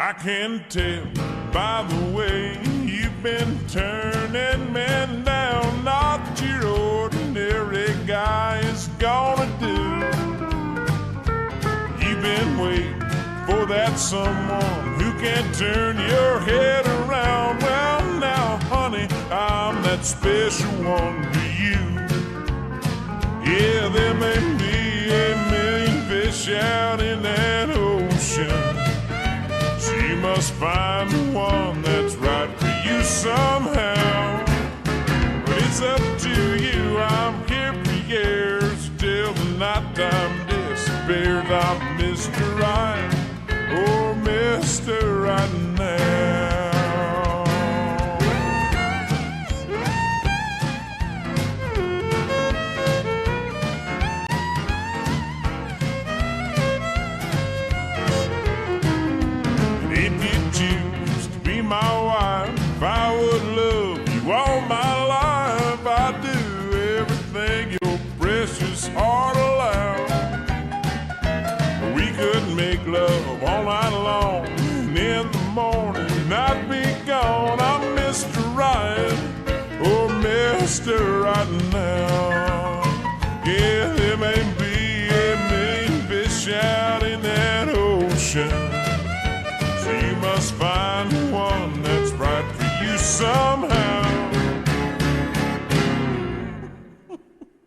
I can tell by the way you've been turning men down. Not your ordinary guy is gonna do. You've been waiting for that someone who can turn your head around. Well, now, honey, I'm that special one to you. Yeah, there may be a million fish out in that ocean. So you must find the one that's right for you somehow. But it's up to you, I'm here for years till the nighttime disappears. I'm Mr. Right, oh Mr. Right now. My wife, I would love you all my life. I'd do everything your precious heart allowed. We could make love all night long, and in the morning I'd be gone. I'm Mr. Right, oh Mr. Right now. Yeah, there may be a million fish out in that ocean. You must find one that's right for you somehow.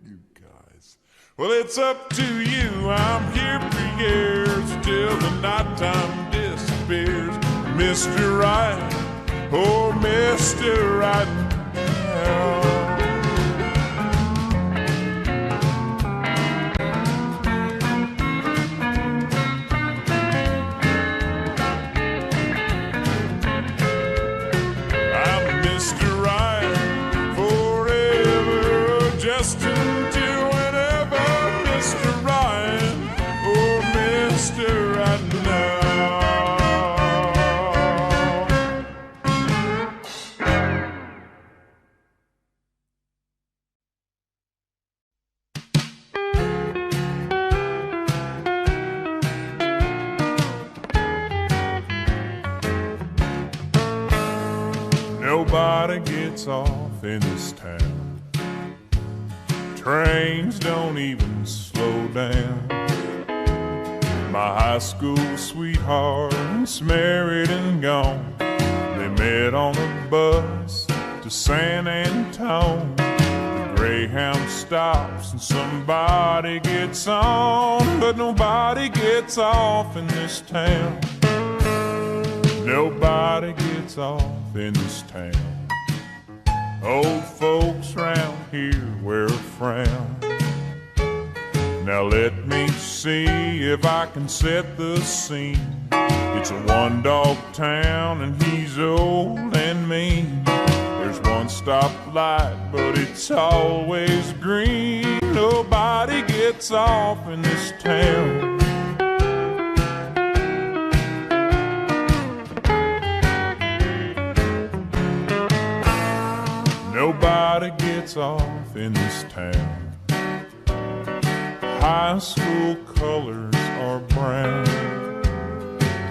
You guys. Well, it's up to you. I'm here for years till the nighttime disappears. Mr. Right, oh Mr. Right now. Nobody gets off in this town. Trains don't even slow down. My high school sweetheart's married and gone. They met on a bus to San Antone. The Greyhound stops and somebody gets on, but nobody gets off in this town. Nobody gets off in this town. Old folks round here wear a frown. Now let me see if I can set the scene. It's a one-dog town and he's old and mean. There's one stoplight, but it's always green. Nobody gets off in this town. Nobody gets off in this town. High school colors are brown.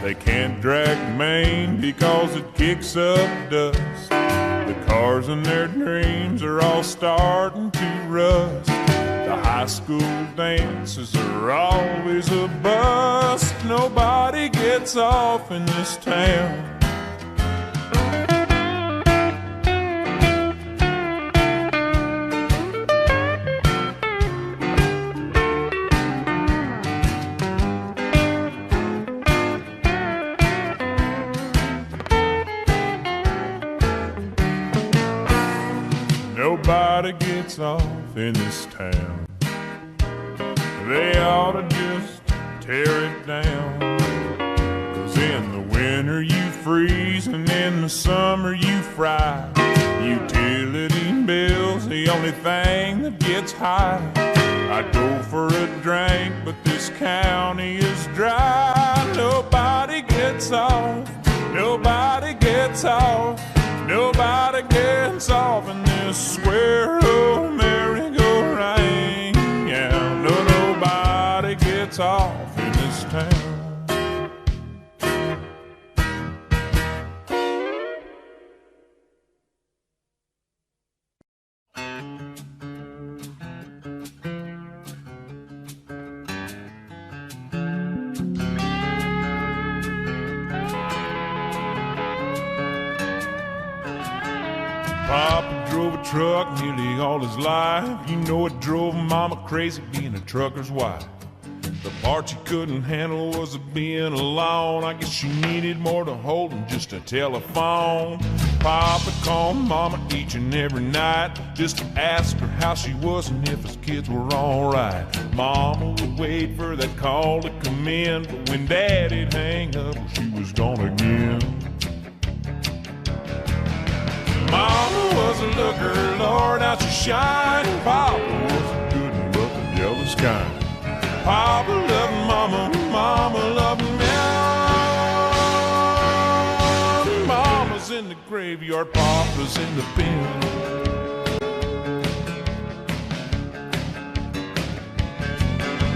They can't drag Maine because it kicks up dust. The cars in their dreams are all starting to rust. The high school dances are always a bust. Nobody gets off in this town. Nobody gets off in this town. They ought to just tear it down. 'Cause in the winter you freeze and in the summer you fry. Utility bills, the only thing that gets high. I'd go for a drink, but this county is dry. Nobody gets off. Nobody gets off. Nobody gets off in this square old merry-go-round. Yeah, no, nobody gets off in this town. truck nearly all his life. You know it drove Mama crazy being a trucker's wife. The part she couldn't handle was being alone. I guess she needed more to hold than just a telephone. Papa called Mama each and every night just to ask her how she was and if his kids were alright. Mama would wait for that call to come in, but when Daddy'd hang up, she was gone again. Mama was a looker, Lord, how she shined. Papa was a good one, but the jealous kind. Papa loved Mama, Mama loved me. Mama's in the graveyard, Papa's in the pen.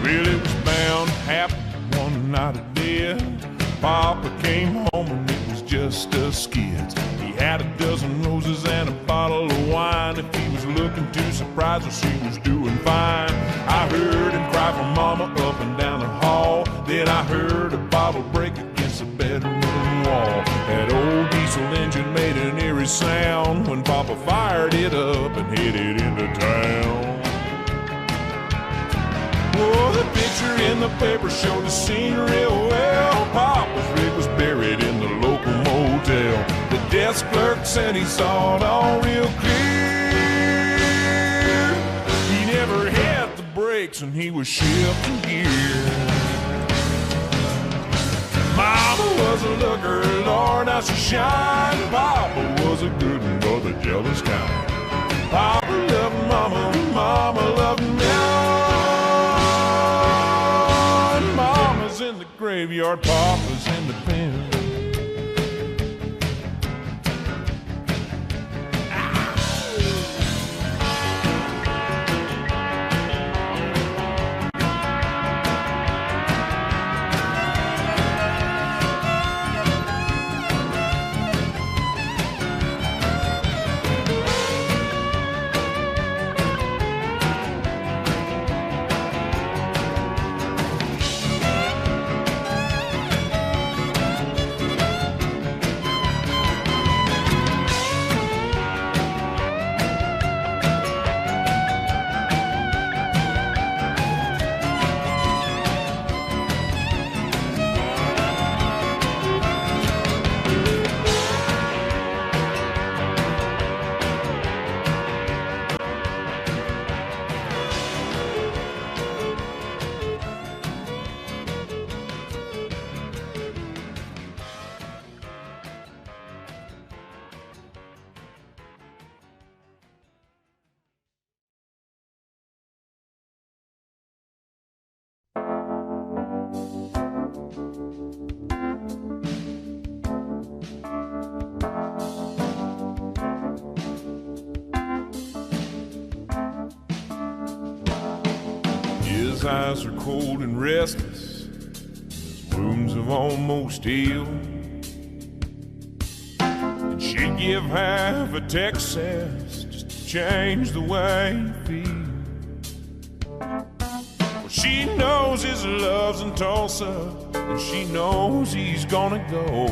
Well, it was bound to happen one night of death. Papa came home and it was just us kids. He had a dozen roses and a bottle of wine. If he was looking to surprise her, she was doing fine. I heard him cry for Mama up and down the hall. Then I heard a bottle break against the bedroom wall. That old diesel engine made an eerie sound when Papa fired it up and headed into town. Oh, the picture in the paper showed the scene real well. Papa's rig was buried in the local motel. The desk clerk said he saw it all real clear. He never hit the brakes and he was shifting gear. Mama was a looker, Lord, how she shined. Papa was a good one, but the jealous kind. Papa loved Mama, Mama loved me. Mama's in the graveyard, Papa's in the pen. His eyes are cold and restless, his wounds have almost healed. And she'd give half a Texas just to change the way you feel. Well, she knows his love's in Tulsa, and she knows he's gonna go.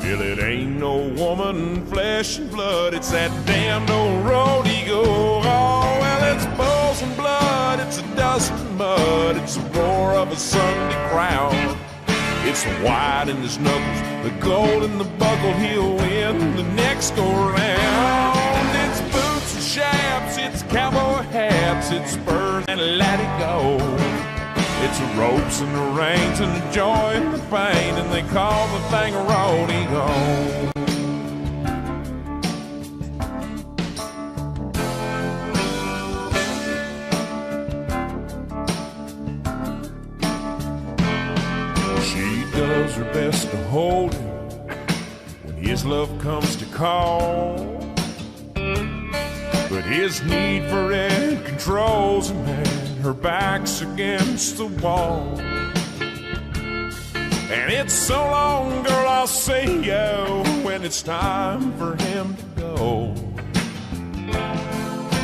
Well, it ain't no woman, flesh and blood, it's that damned old road he go. Oh, well, it's bulls and blood, it's the dust and mud, it's the roar of a Sunday crowd. It's the white in his knuckles, the gold in the buckle, he'll win the next go round. It's boots and chaps, it's cowboy hats, it's spurs and let it go. It's the ropes and the reins and the joy and the pain, and they call the thing a rodeo. She does her best to hold him when his love comes to call, but his need for it controls him, and her back's against the wall. And it's so long, girl, I'll say yo when it's time for him to go.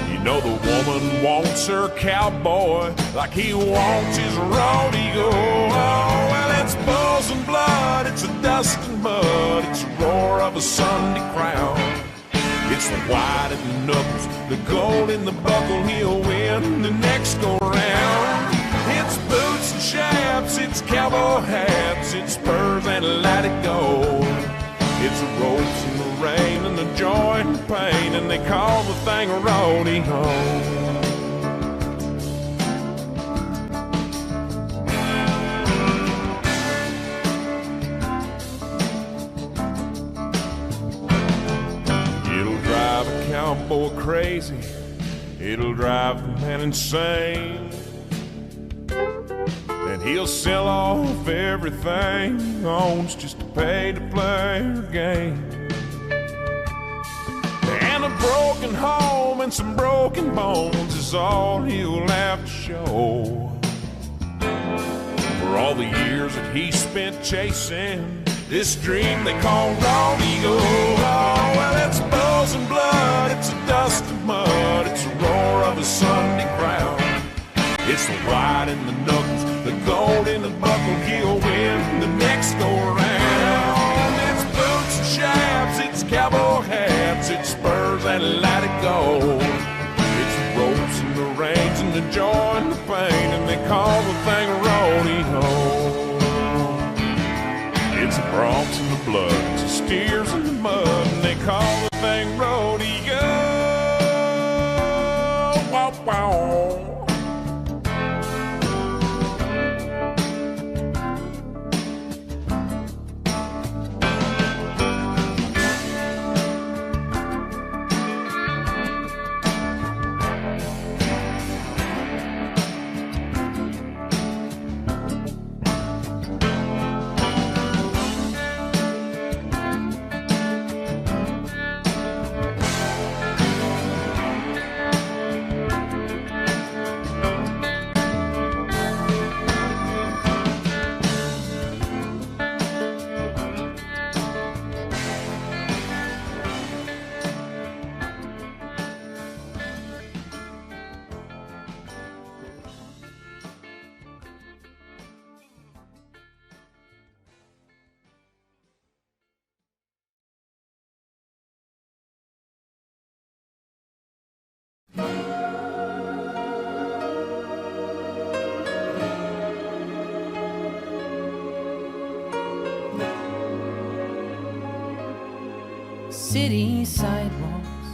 You know the woman wants her cowboy like he wants his rodeo. Oh, well, it's bulls and blood, it's the dust and mud, it's the roar of a Sunday crowd. It's the white in the knuckles, the gold in the buckle. He'll win the next go round. It's boots and chaps, it's cowboy hats, it's spurs and let it go. It's the ropes and the rain and the joy and the pain, and they call the thing a rodeo. Cowboy crazy, it'll drive the man insane, and he'll sell off everything he owns just to pay to play the game. And a broken home and some broken bones is all he'll have to show for all the years that he spent chasing this dream they call rodeo. Oh, well, it's bulls and blood, it's a dust of mud, it's the roar of a Sunday crowd. It's the white in the knuckles, the gold in the buckle. He'll win the next go around. It's boots and chaps, it's cowboy hats, it's spurs and let it go. It's the ropes and the reins and the joy and the pain, and they call the thing a rodeo. It's the broncs and the blood, it's the steers and the mud, and they call the thing rodeo. Wow, wow. City sidewalks,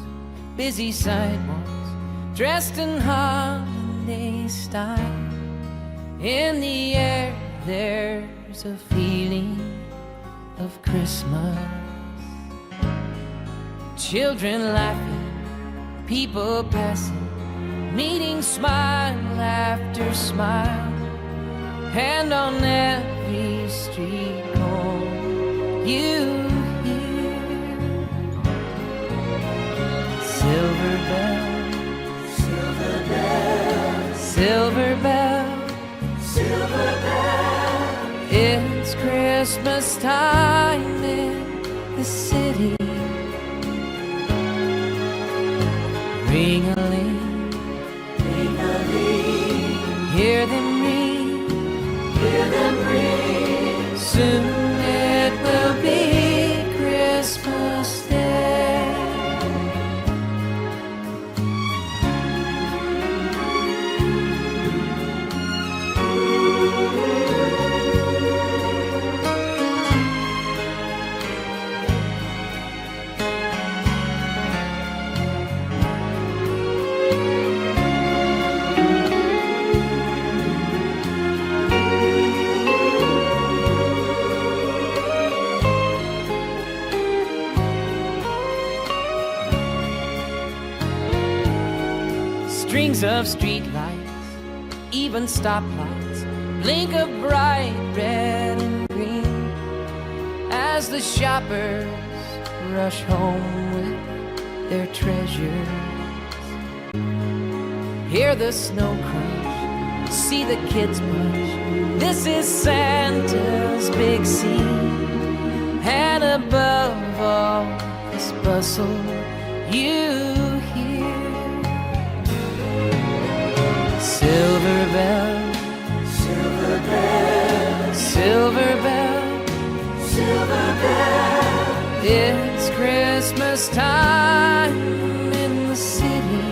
busy sidewalks, dressed in holiday style. In the air there's a feeling of Christmas. Children laughing, people passing, meeting smile after smile. And on every street corner you silver bell, silver bell, silver bell, silver bell. It's Christmas time in the city. Ring-a-ling, ring-a-ling. Hear them ring, hear them ring. Soon it will be Christmas Day. Strings of streetlights, even stoplights, blink of bright red and green as the shoppers rush home with their treasures. Hear the snow crunch, see the kids punch. This is Santa's big scene, and above all this bustle you silver bell, silver bell, silver bell, silver bell. It's Christmas time in the city.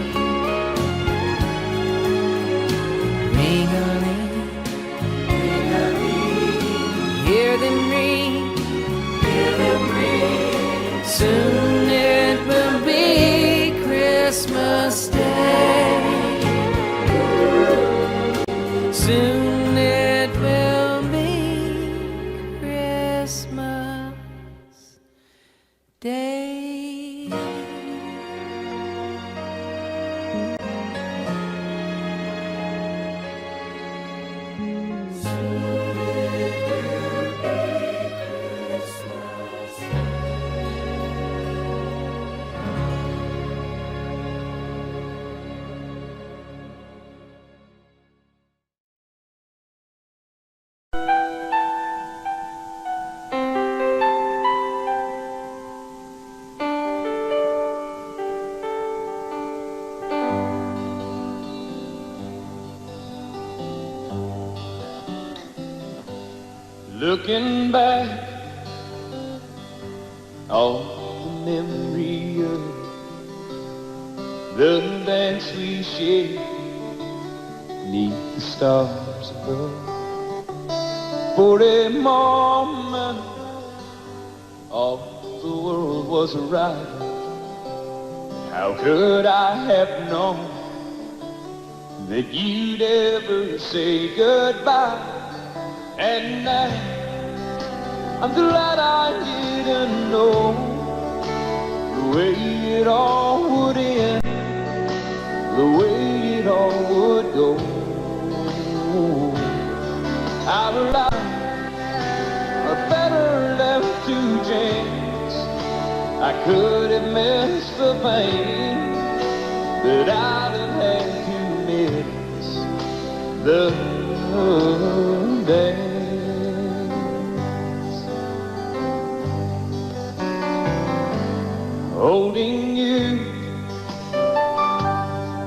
Ring-a-ling, ring-a-ling, hear them ring, hear them ring. Soon it will be Christmas Day. Soon it will be Christmas Day. Looking back on the memory of the dance we shared beneath the stars above. For a moment, all the world was right. How could I have known that you'd ever say goodbye? And now I'm glad I didn't know the way it all would end, the way it all would go. Our lives are better left to chance. I could have missed the pain, but I'd have had to miss the day. Holding you,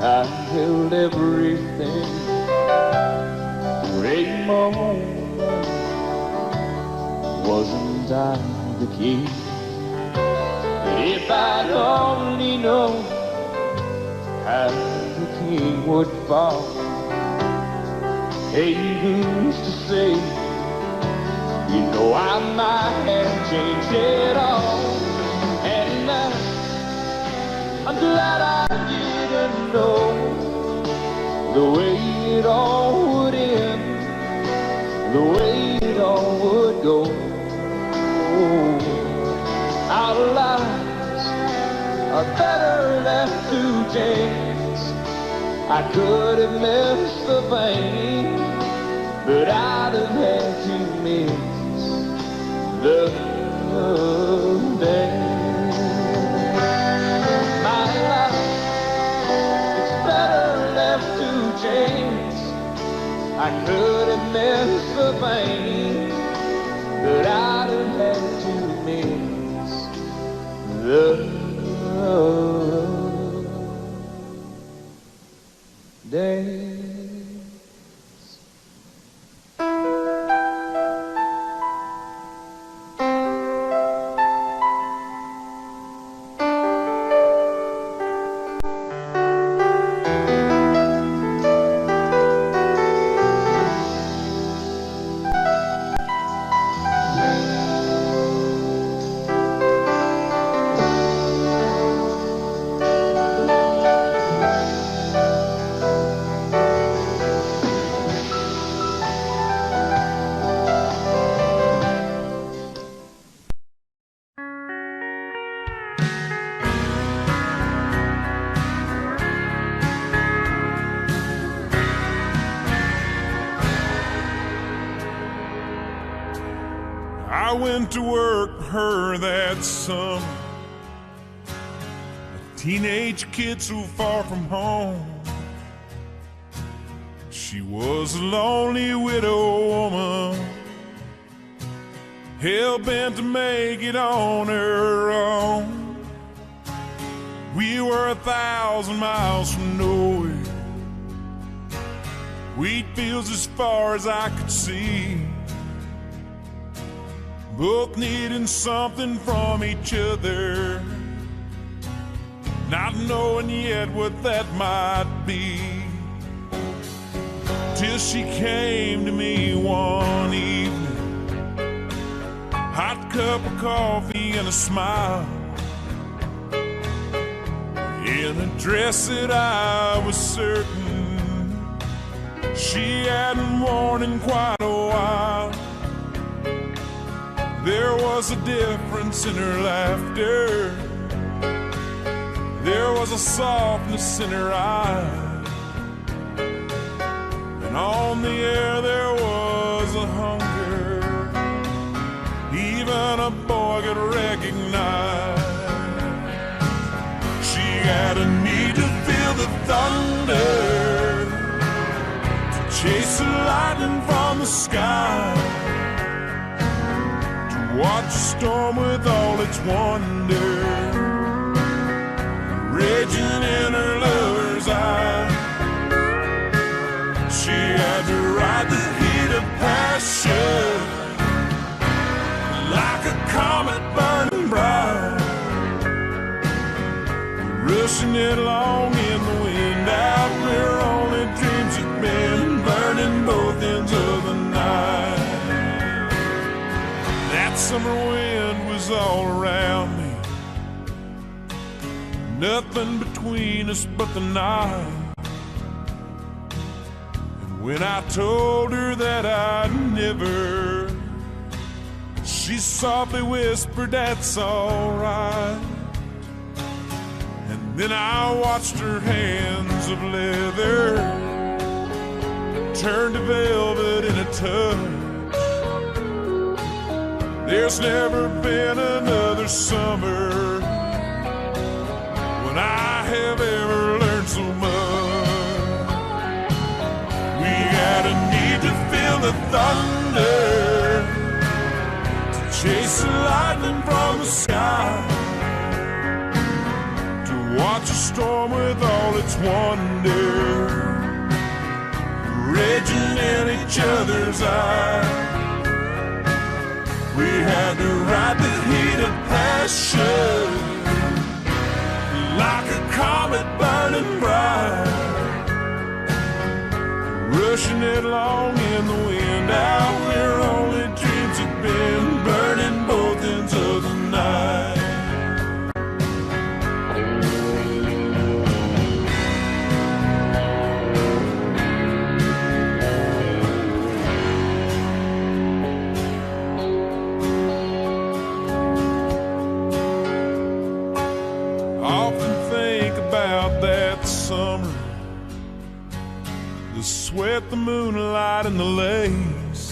I held everything. For a moment, wasn't I the king? But if I'd only known how the king would fall, hey, who's to say? You know I might have changed it all. And I'm glad I didn't know the way it all would end, the way it all would go. Our lives are better left to chance. I could have missed the pain, but I'd have had to miss the day. My life, it's better left to chance. I could have missed the pain, but I'd have had to miss the days. I went to work for her that summer, a teenage kid so far from home. She was a lonely widow woman, hell-bent to make it on her own. We were 1,000 miles from nowhere, wheat fields as far as I could see. both needing something from each other, not knowing yet what that might be, till she came to me one evening, hot cup of coffee and a smile, in a dress that I was certain she hadn't worn in quite a while. There was a difference in her laughter, there was a softness in her eyes, and on the air there was a hunger even a boy could recognize. She had a need to feel the thunder, to chase the lightning from the sky, watch a storm with all its wonder raging in her lover's eyes. She had to ride the heat of passion like a comet burning bright, rushing it along in the wind out where only dreams had been, burning both ends of the night. That summer wind was all around me, nothing between us but the night. And when I told her that I'd never, she softly whispered, "That's all right." And then I watched her hands of leather turn to velvet in a touch. There's never been another summer when I have ever learned so much. We had a need to feel the thunder, to chase the lightning from the sky, to watch a storm with all its wonder raging in each other's eyes. We had to ride the heat of passion like a comet burning bright, rushing it along in the wind out where only dreams had been, burning both ends of the night. Summer, the sweat, the moonlight, and the lace,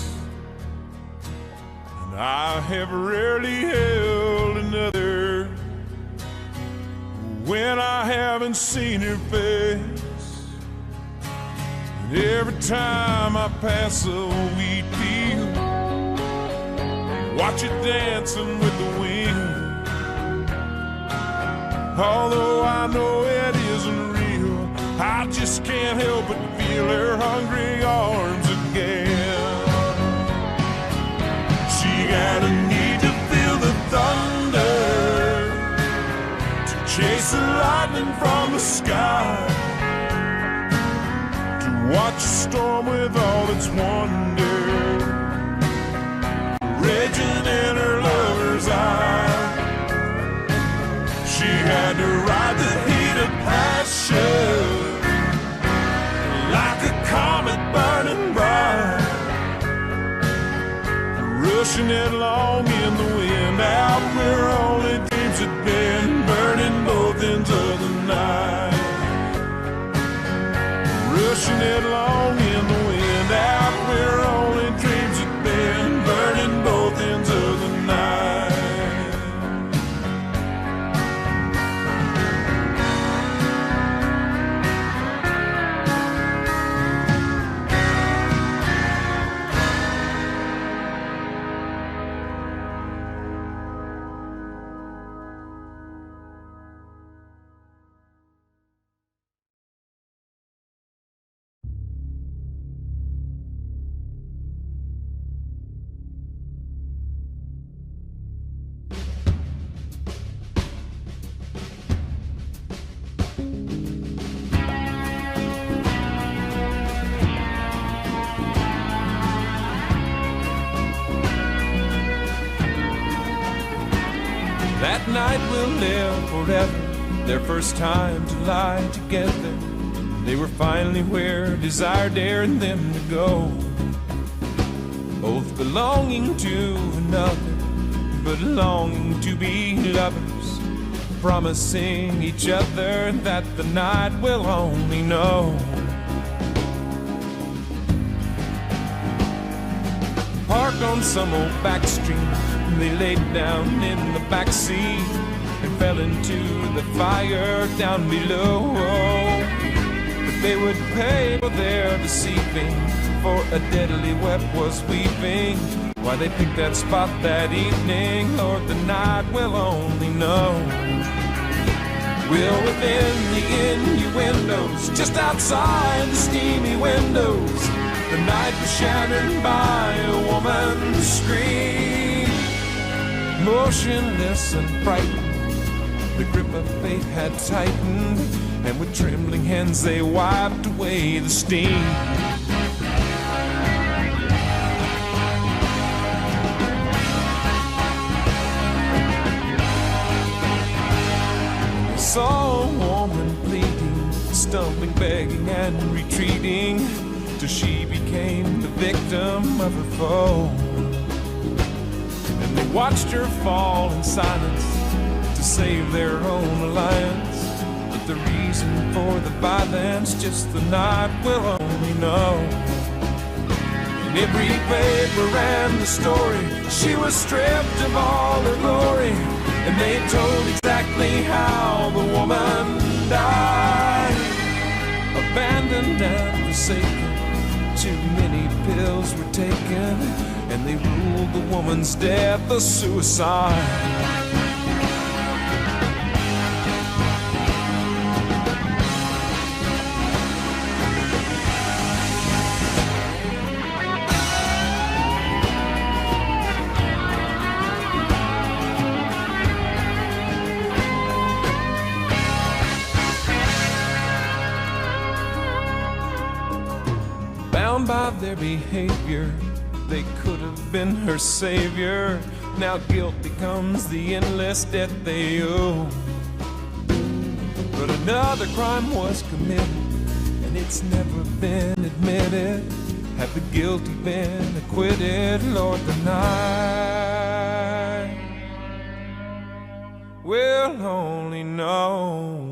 and I have rarely held another when I haven't seen her face. And every time I pass a wheat field, watch it dancing with the wind, although I know it isn't real, I just can't help but feel her hungry arms again. She had a need to feel the thunder, to chase the lightning from the sky, to watch a storm with all its wonder raging in her lover's eyes. She had to ride the heat of passion like a comet burning bright, rushing it along in the wind out where only dreams had been, burning both ends of the night, rushing it along in the wind out where only dreams had been, burning both ends of the night. night will live forever. Their first time to lie together. They were finally where desire dared them to go. Both belonging to another, but longing to be lovers, promising each other that the night will only know. Parked on some old back street, they laid down in the back seat and fell into the fire down below. But they would pay for their deceiving, for a deadly wet was weeping. Why they picked that spot that evening, Lord, the night will only know. Well, within the innuendos, just outside the steamy windows, the night was shattered by a woman's scream. Motionless and frightened, the grip of fate had tightened, and with trembling hands they wiped away the steam. They saw a woman bleeding, stumbling, begging, and retreating, till she became the victim of her foe. And they watched her fall in silence to save their own alliance. But the reason for the violence, just the night will only know. In every paper ran the story, she was stripped of all her glory, and they told exactly how the woman died. Abandoned and forsaken, too many pills were taken, and they ruled the woman's death a suicide. By their behavior, they could have been her savior. Now guilt becomes the endless debt they owe. But another crime was committed, and it's never been admitted. Have the guilty been acquitted, Lord, the night will only know.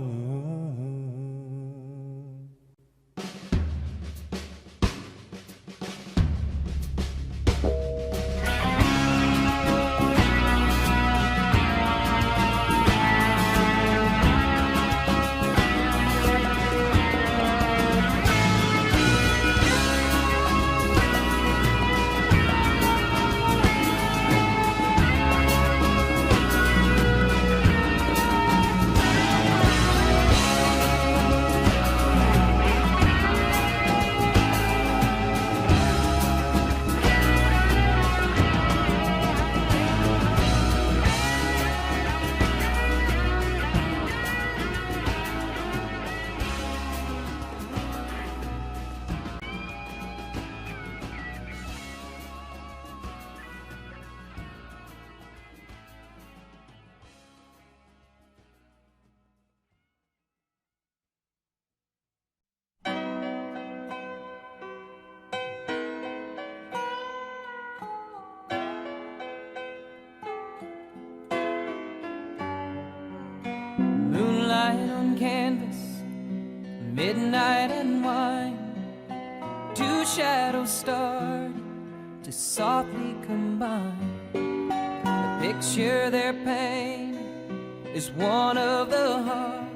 Moonlight on canvas, midnight and wine, two shadows start to softly combine. The picture their pain is one of the heart,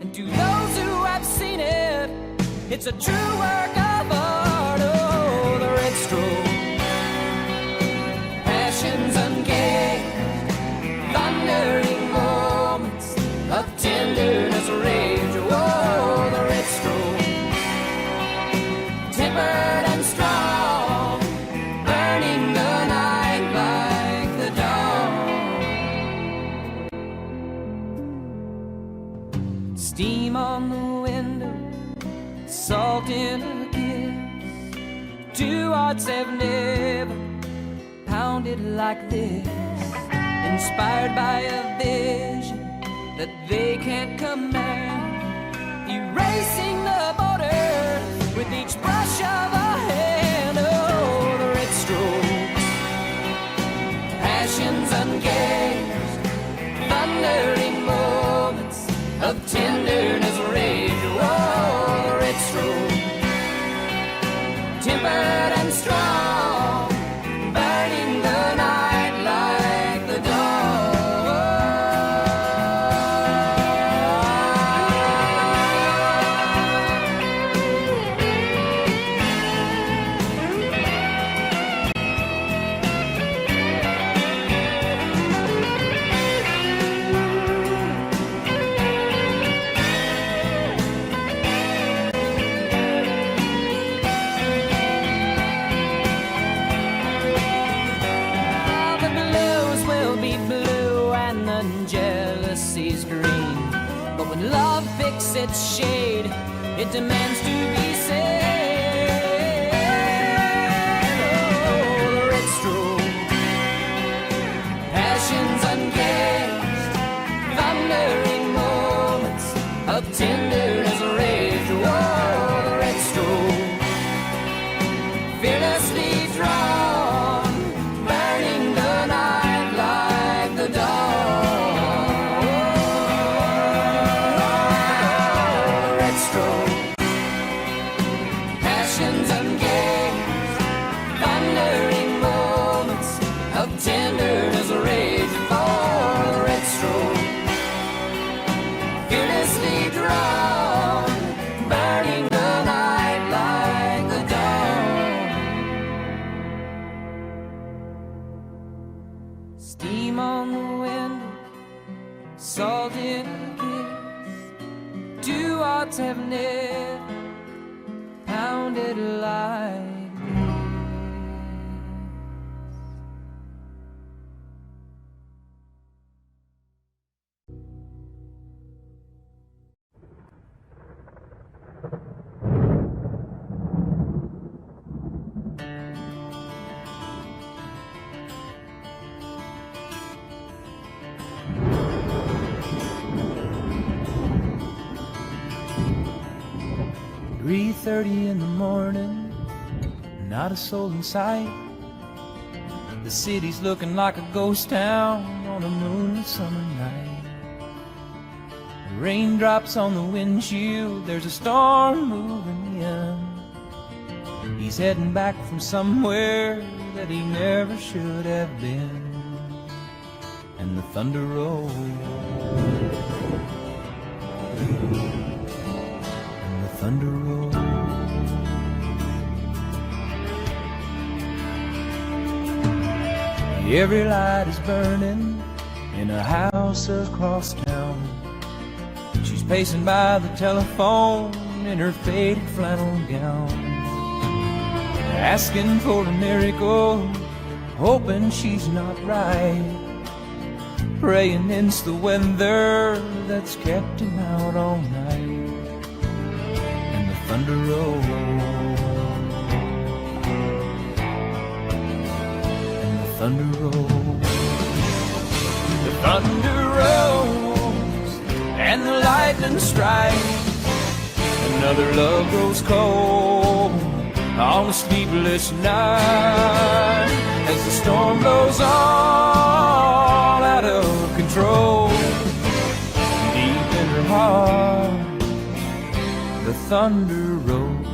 and to those who have seen it, it's a true work of art. Oh, the red stroke, passions uncaged, thundering moments of tenderness, rage. Oh, the red stroke, tempered and strong, burning the night like the dawn. Steam on the window, salt in a kiss. Two hearts have never pounded like this. In inspired by a vision that they can't command, erasing the borders with each brush of a hand. Oh, the red strokes, passions ungazed, thundering moments of tenderness, rage. Oh, the red strokes, tempered and strong, burning the night like the love picks its shade, it demands to be saved. Oh, the red stroke, passions ungazed, thundering moments of tenderness, rage. Oh, the red stroke, fearlessly drawn, burning the night like the dawn. Tenderness, rage for the red stroke, fearlessly drawn, burning the night like the dawn. Steam on the window, salt in a kiss. Two hearts have never pounded like. 3:30 in the morning, not a soul in sight. The city's looking like a ghost town on a moonlit summer night. Raindrops on the windshield, there's a storm moving in. He's heading back from somewhere that he never should have been. And the thunder rolls, and the thunder rolls. Every light is burning in a house across town. She's pacing by the telephone in her faded flannel gown, asking for a miracle, hoping she's not right, praying it's the weather that's kept him out all night. And the thunder rolls, and the thunder rolls, the thunder rolls, and the lightning strikes. Another love grows cold on a sleepless night, as the storm blows all out of control. Deep in her heart, the thunder rolls.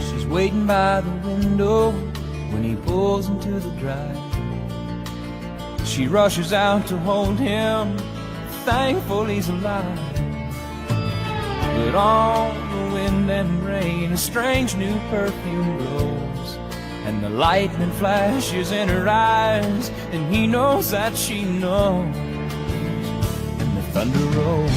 She's waiting by the window when he pulls into the drive. She rushes out to hold him, thankful he's alive. But on the wind and rain, a strange new perfume grows, and the lightning flashes in her eyes, and he knows that she knows. And the thunder rolls,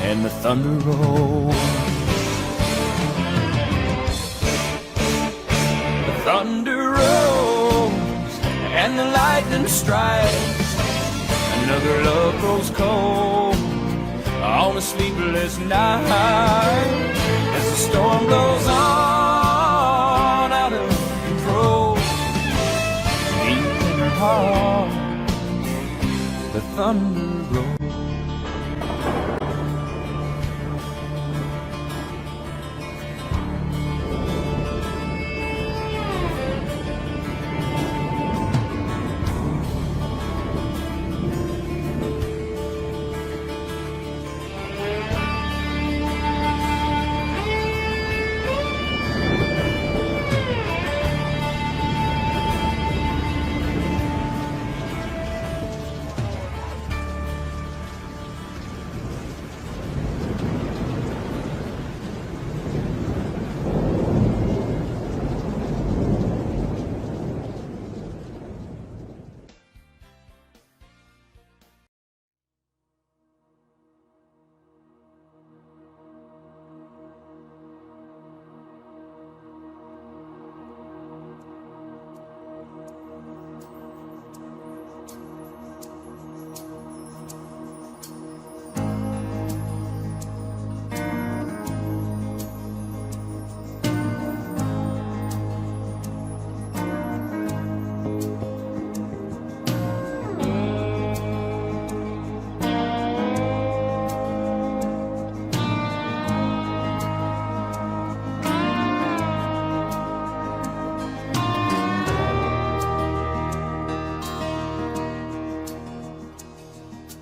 and the thunder rolls. Thunder rolls and the lightning strikes. Another love grows cold on a sleepless night as the storm blows on out of control. Deep in her heart, the thunder rolls.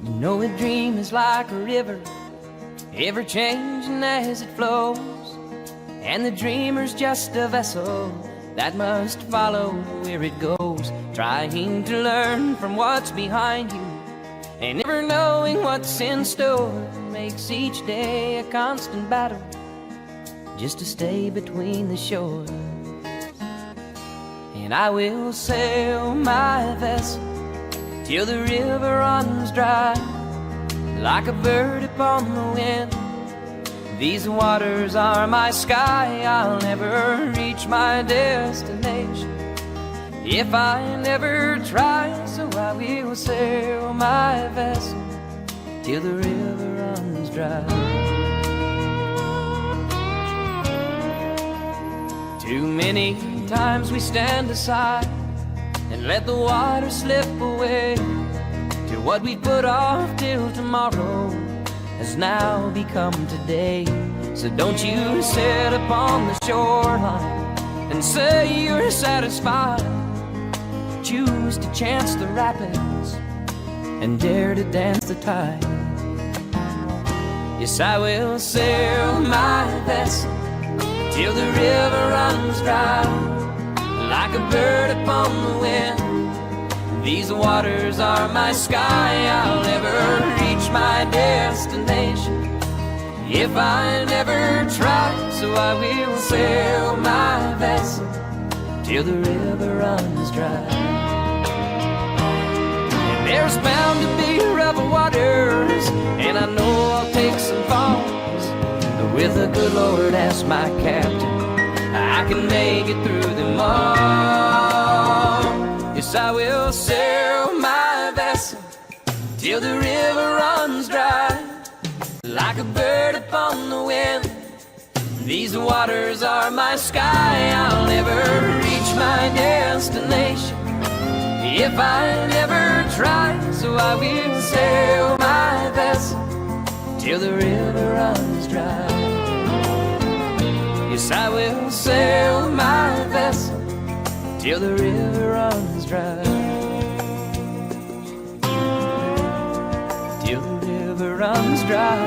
You know a dream is like a river, ever changing as it flows, and the dreamer's just a vessel that must follow where it goes, trying to learn from what's behind you and never knowing what's in store. Makes each day a constant battle just to stay between the shores. And I will sail my vessel till the river runs dry, like a bird upon the wind. These waters are my sky. I'll never reach my destination if I never try. So I will sail my vessel till the river runs dry. Too many times we stand aside and let the water slip away, till what we put off till tomorrow has now become today. So don't you sit upon the shoreline and say you're satisfied. Choose to chance the rapids and dare to dance the tide. Yes, I will sail my vessel till the river runs dry, like a bird upon the wind. These waters are my sky. I'll never reach my destination if I never try. So I will sail my vessel till the river runs dry. And there's bound to be rough waters, and I know I'll take some falls, but with the good Lord as my captain, I can make it through them all. Yes, I will sail my vessel till the river runs dry, like a bird upon the wind. These waters are my sky. I'll never reach my destination if I never try. So I will sail my vessel till the river runs dry. Yes, I will sail my vessel till the river runs dry. Till the river runs dry.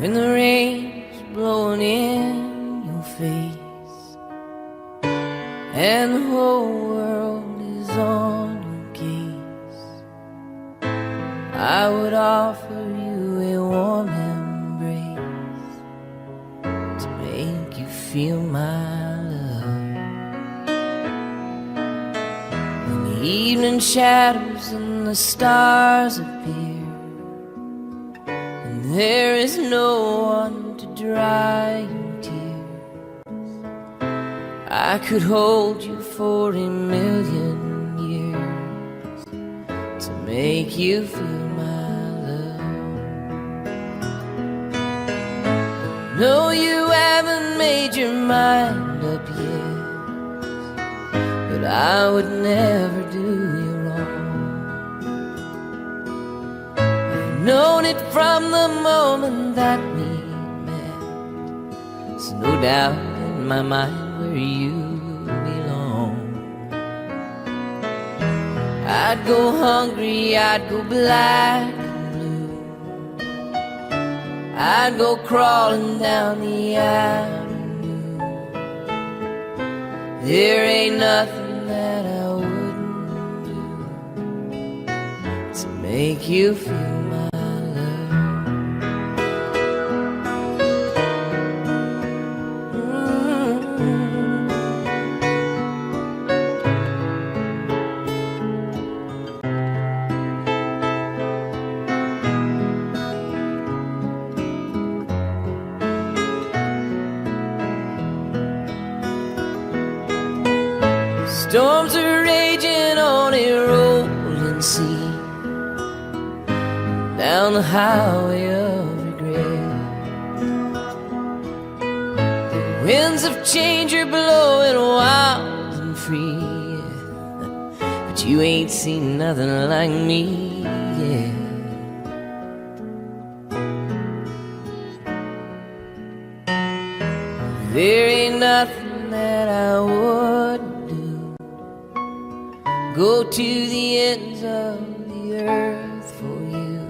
when the rain's blowing in your face and the whole world is on your case, I would offer you a warm embrace to make you feel my love. When the evening shadows and the stars appear, and there is no one to dry your tears, I could hold you for a million years to make you feel my love. No, you haven't made your mind up yet, but I would never do you wrong. I've known it from the moment that we met. There's no doubt in my mind where you belong. I'd go hungry, I'd go black and blue, I'd go crawling down the avenue. There ain't nothing that I wouldn't do to make you feel my love. Storms are raging on a rolling sea, down the highway of regret. The winds of change are blowing wild and free, but you ain't seen nothing like me yet. There ain't nothing that I wouldn't go to the ends of the earth for you,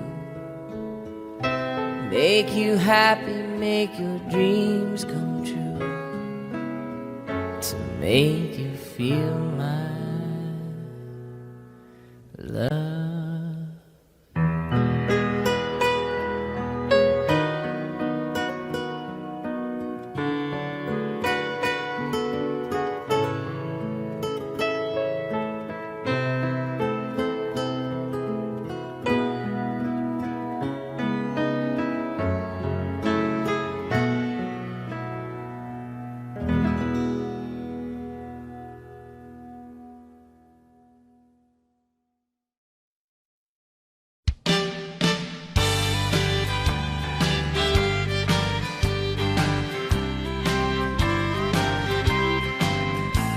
make you happy, make your dreams come true, to make you feel my love.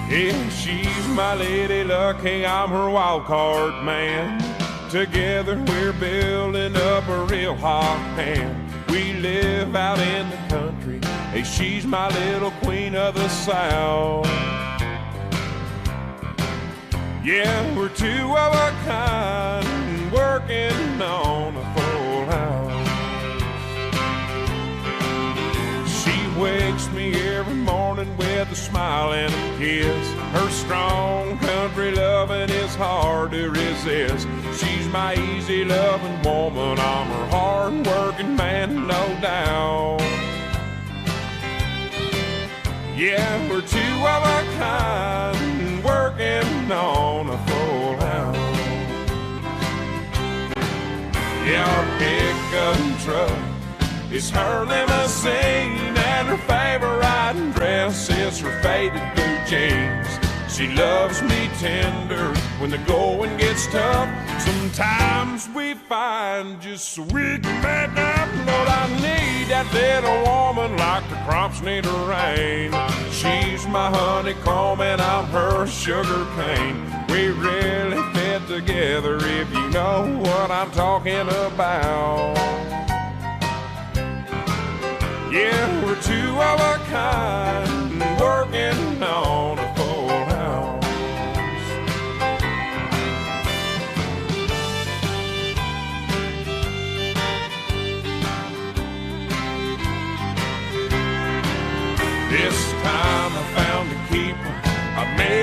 Yeah, she's my lady luck, hey, I'm her wild card man. Together we're building up a real hot hand. We live out in the country, hey, she's my little queen of the South. Yeah, we're two of a kind, working on a full house. She wakes me every morning with a smile and a kiss. Her strong country loving is hard to resist. She's my easy loving woman, I'm her hard working man, no doubt. Yeah, we're two of a kind, working on a full house. Yeah, our pickup truck is her limousine, and her favorite dress is her faded blue jeans. She loves me tender when the going gets tough. Sometimes we find just so we can make up. Lord, I need that little woman like the crops need a rain. She's my honeycomb and I'm her sugar cane. We really fit together if you know what I'm talking about. Yeah, we're two of a kind, working on a full house.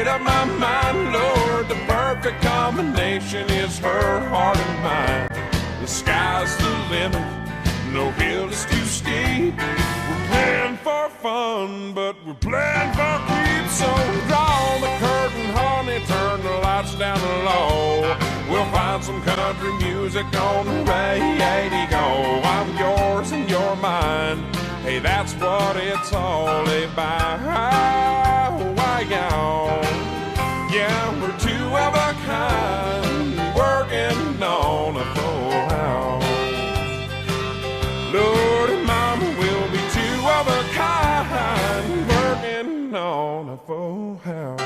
made up my mind, Lord, the perfect combination is her heart and mine. The sky's the limit, no hill is too steep. We're playing for fun, but we're playing for keeps. So draw the curtain, honey, turn the lights down low. We'll find some country music on the radio. I'm yours and you're mine. Hey, that's what it's all about. Yeah, we're two of a kind, working on a full house. Lord and Mama will be two of a kind, working on a full house.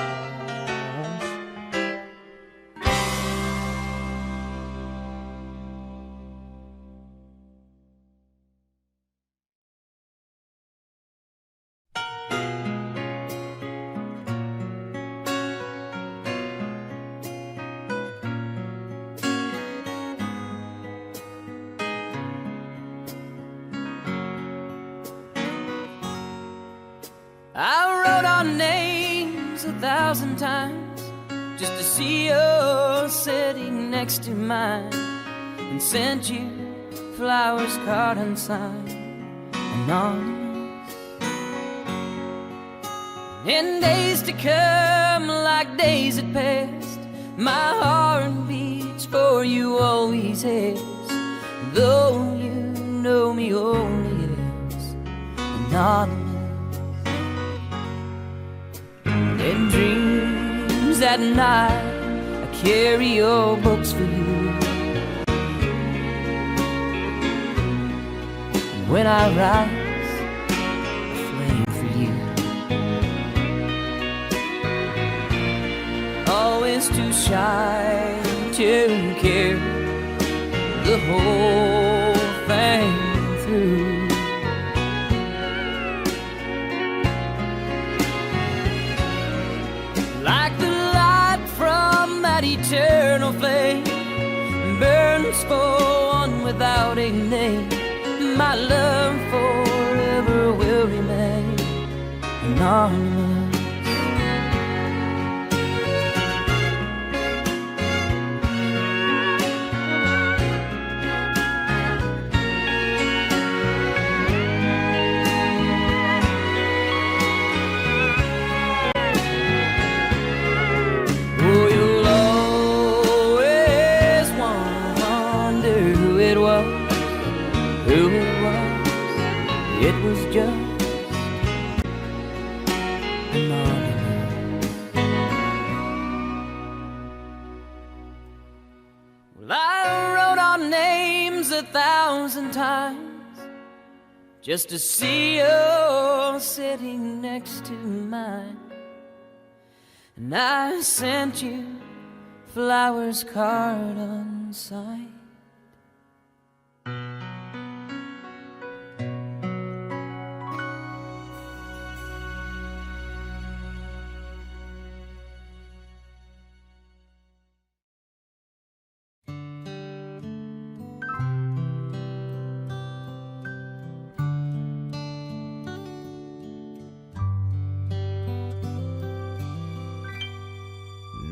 I wrote our names 1,000 times just to see you sitting next to mine, and sent you flowers, card and sign, anonymous. In days to come, like days that passed, my heart beats for you always has, though you know me only as anonymous. In dreams at night, I carry your books for you. And when I rise, a flame for you. Always too shy to carry the whole thing through. Like the light from that eternal flame burns for one without a name, my love forever will remain anonymous. It was just anonymous. Well, I wrote our names 1,000 times just to see you sitting next to mine, and I sent you flowers, card unsigned.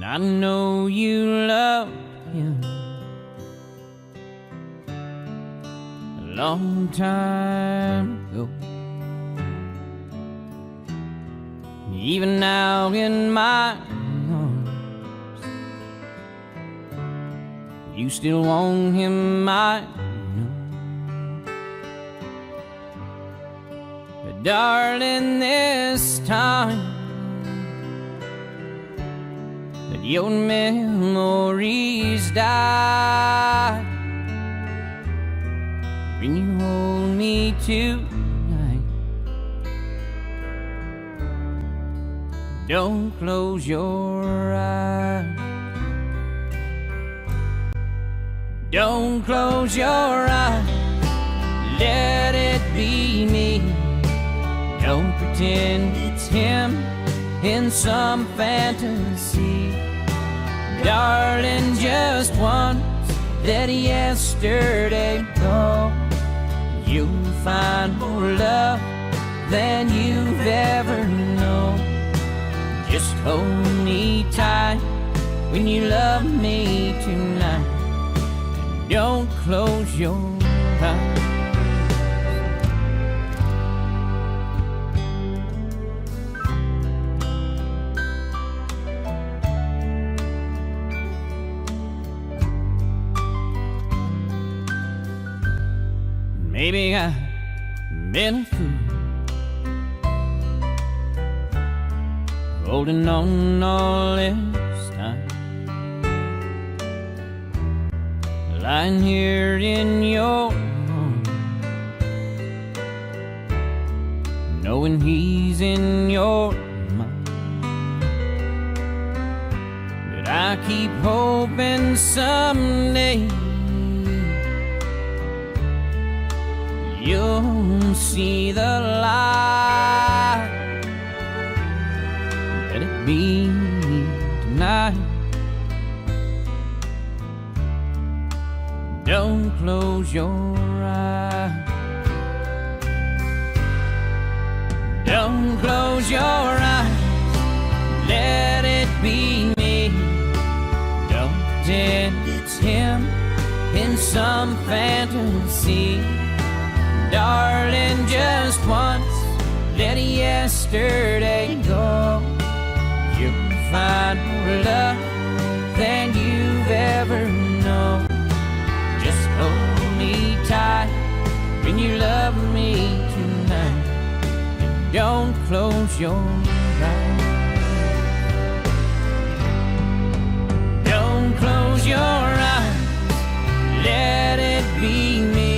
I know you love him a long time ago. Even now in my arms, you still want him, I know. But darling, this time your memories die when you hold me tonight. Don't close your eyes. Don't close your eyes. Let it be me. Don't pretend it's him in some fantasy. Darling, just once, let yesterday go. You'll find more love than you've ever known. Just hold me tight when you love me tonight. Don't close your eyes. Maybe I've been a fool, holding on all this time, lying here in your arms, knowing he's in your mind. But I keep hoping someday you'll see the light. Let it be tonight. Don't close your eyes. Don't close your eyes. Let it be me. Don't pretend it's him in some fantasy. Darling, just once, let yesterday go. You'll find more love than you've ever known. Just hold me tight when you love me tonight. And don't close your eyes. Don't close your eyes. Let it be me.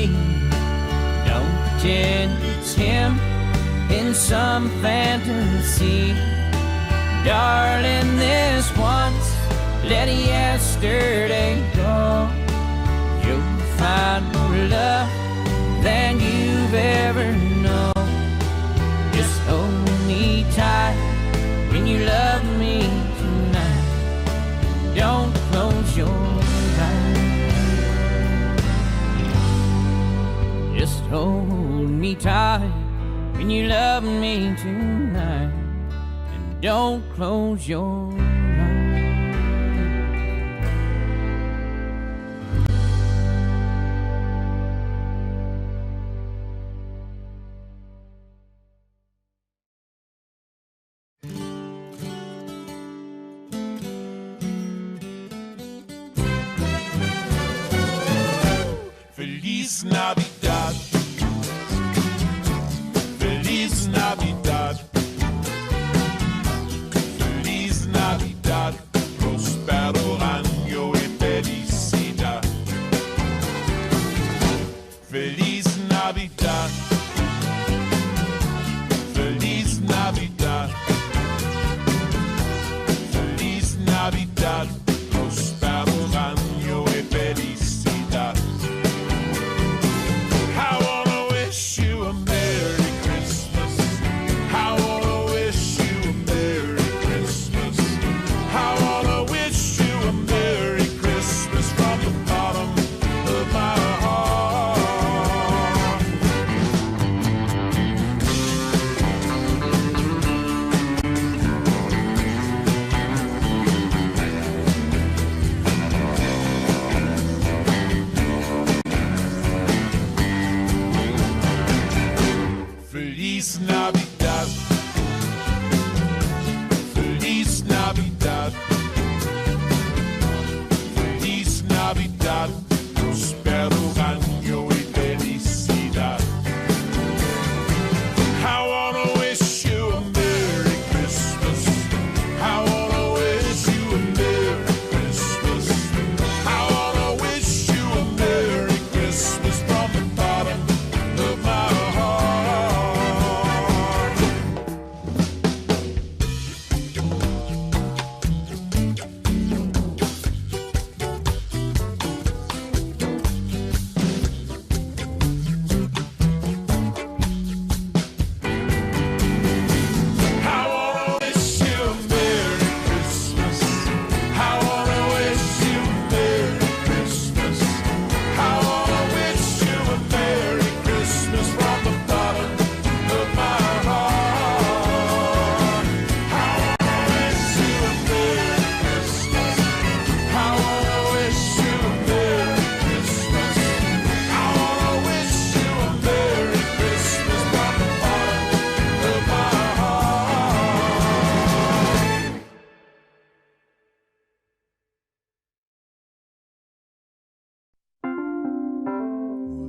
Pretend it's him in some fantasy. Darling, this once, let yesterday go. You'll find more love than you've ever known. Just hold me tight when you love me tonight. Don't close your eyes. Just hold me tight when you love me tonight, and don't close your eyes. Feliz Navidad. Feliz Navidad. Feliz Navidad. Prospero año y felicidad. Feliz Navidad. Feliz Navidad. Feliz Navidad. Prospero año y felicidad.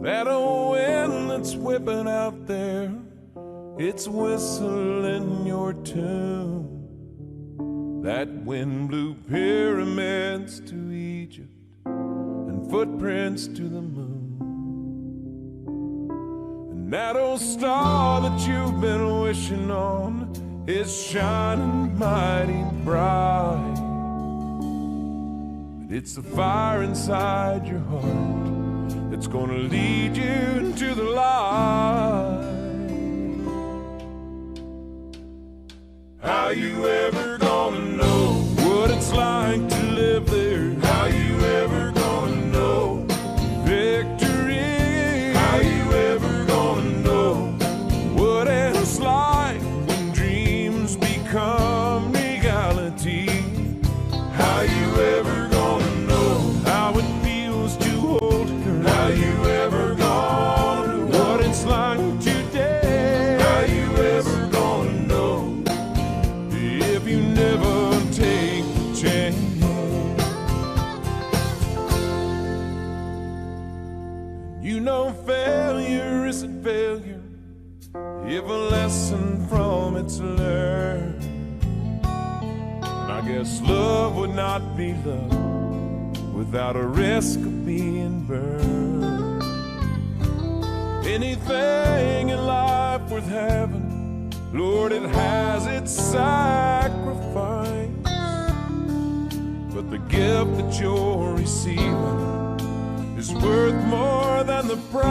That old wind that's whipping out there, it's whistling your tune. That wind blew pyramids to Egypt and footprints to the moon. And that old star that you've been wishing on is shining mighty bright. But it's the fire inside your heart that's gonna lead you to the light. How you ever gonna know what it's like to live there? How you ever gonna know victory? How you ever gonna know what it's like when dreams become reality? How you ever gonna know how it feels to hold her? How you ever gonna know what it's like today? How you ever gonna know if you never take the chance? You know failure isn't failure if a lesson from it's learned. And I guess love would not be love without a risk of being burned. Anything in life worth having, Lord, it has its sacrifice. But the gift that you're receiving is worth more than the price.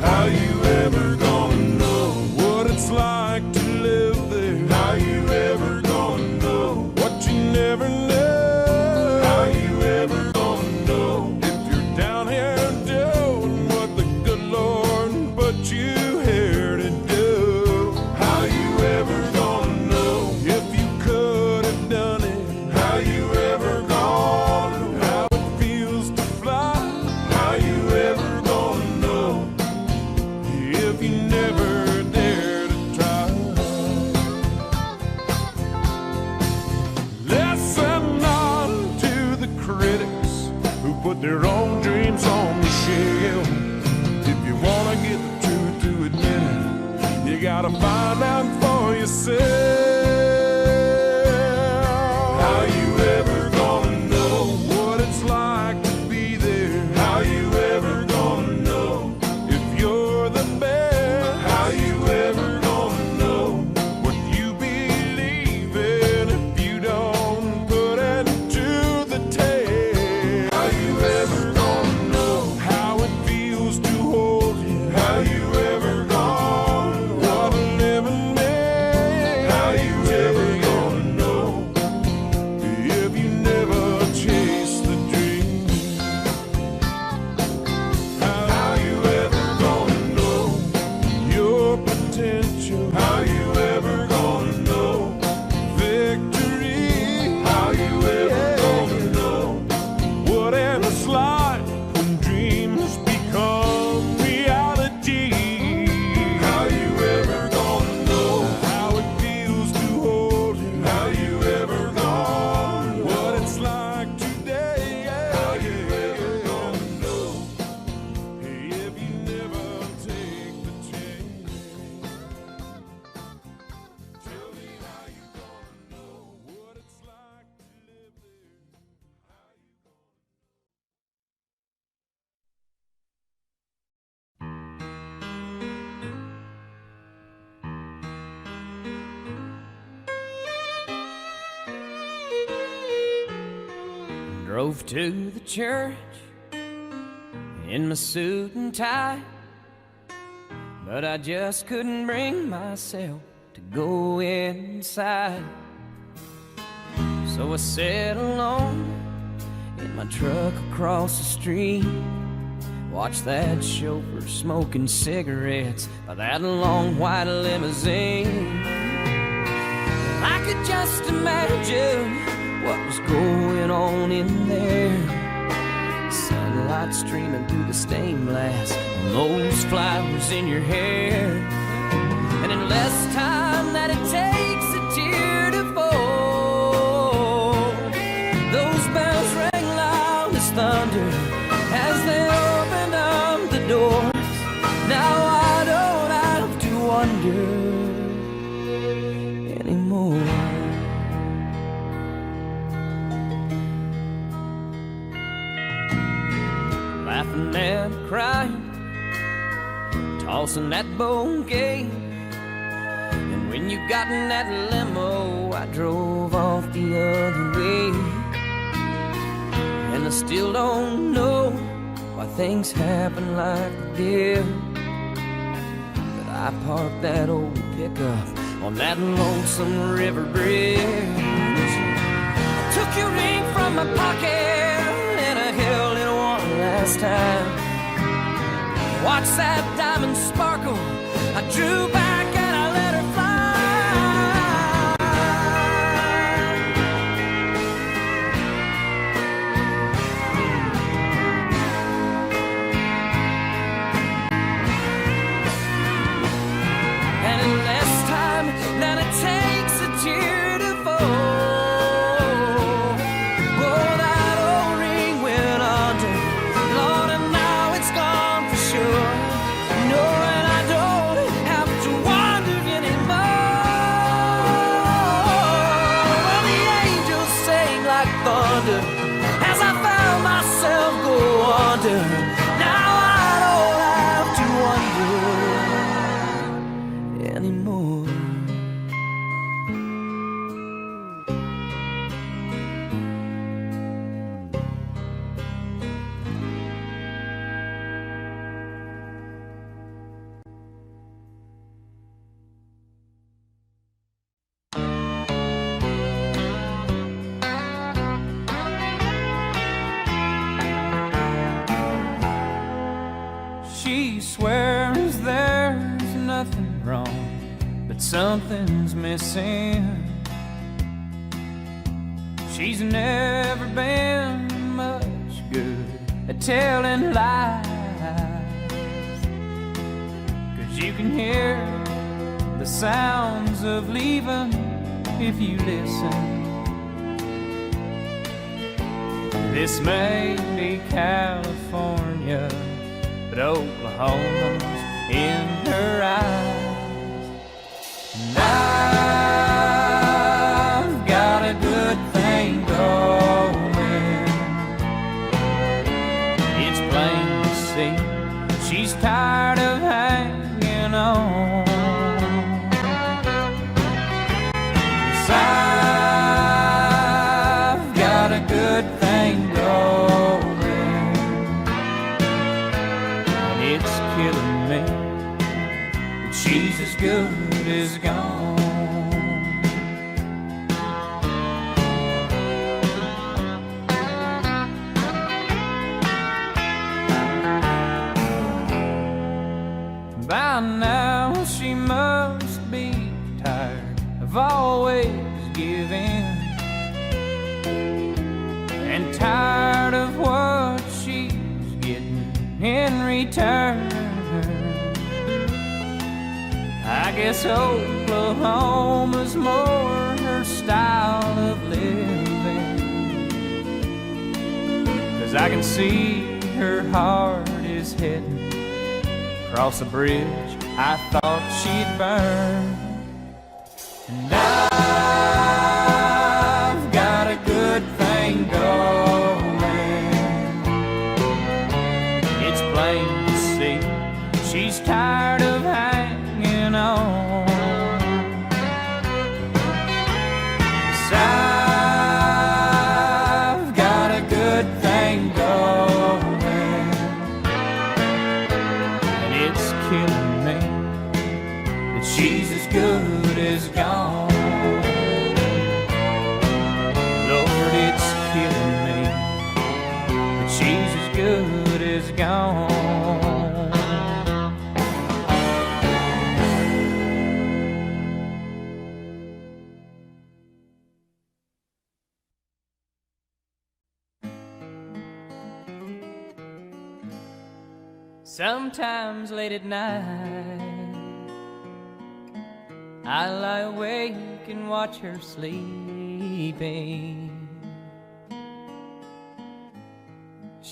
How you ever gonna know what it's like to live there? How you ever gonna know what you never know? How you ever gonna know if you're down here doing what the good Lord put you here to do? How you ever gonna know if you could have done it? How you ever gonna know how it feels to fly? How you ever gonna know if you never dare to try? Listen on to the critics who put their own dreams on the shelf. If you wanna get the truth to admit it, you gotta find out for yourself. How you ever gonna know what it's like to be there? How you ever gonna know if you're the best? How you ever gonna know what you believe in if you don't put it to the test? How you ever gonna know how it feels to hold you? How you ever gonna know what a living man? How you ever gonna know if you never chase the dream? How you ever gonna know your potential? How you ever gonna know victory? How you ever gonna know what it's like when dreams become reality? How you ever gonna know how it feels to hold you? How you ever gonna know what it's like today? How you ever gonna know if you never take the chance? Tell me how you gonna know what it's like to live there. How you Drove to the church in my suit and tie, but I just couldn't bring myself to go inside. So I sat alone in my truck across the street, watched that chauffeur smoking cigarettes by that long white limousine. I could just imagine what was going on in there. Sunlight streaming through the stained glass on those flowers in your hair. And in less time than it takes a tear to fall, those bells rang loud as thunder as as they opened up the doors. Now I don't have to wonder anymore. Laughing and crying, tossing that bouquet. And when you got in that limo, I drove off the other way. And I still don't know why things happen like they did. But I parked that old pickup on that lonesome river bridge. I took your ring from my pocket and I held it one last time. Watch that diamond sparkle. I drew back and I let her fly. And in less time than it takes a tear to fall, oh, that old ring went under, Lord, and now it's gone for sure. No, and I don't have to wonder anymore. Well, the angels sang like thunder as I found myself go under. Now I don't have to wonder anymore. She swears there's nothing wrong, but something's missing. She's never been much good at telling lies, 'cause you can hear the sounds of leaving if you listen. This may be California, but Oklahoma's in her eyes. And I've got a good thing going. It's plain to see she's tired of hanging on. 'Cause I've got a good thing going. It's killing me, but she's as good as gone. By now she must be tired of always giving, and tired of what she's getting in return. I guess Oklahoma's more her style of living, 'cause I can see her heart is heading across a bridge I thought she'd burn. And I've got a good thing going. It's plain to see she's tired of hanging on. 'Cause I've got a good thing going, and it's killing me that she's as good as gone. Lord, it's killing me that she's as good as gone. Sometimes late at night, I lie awake and watch her sleeping.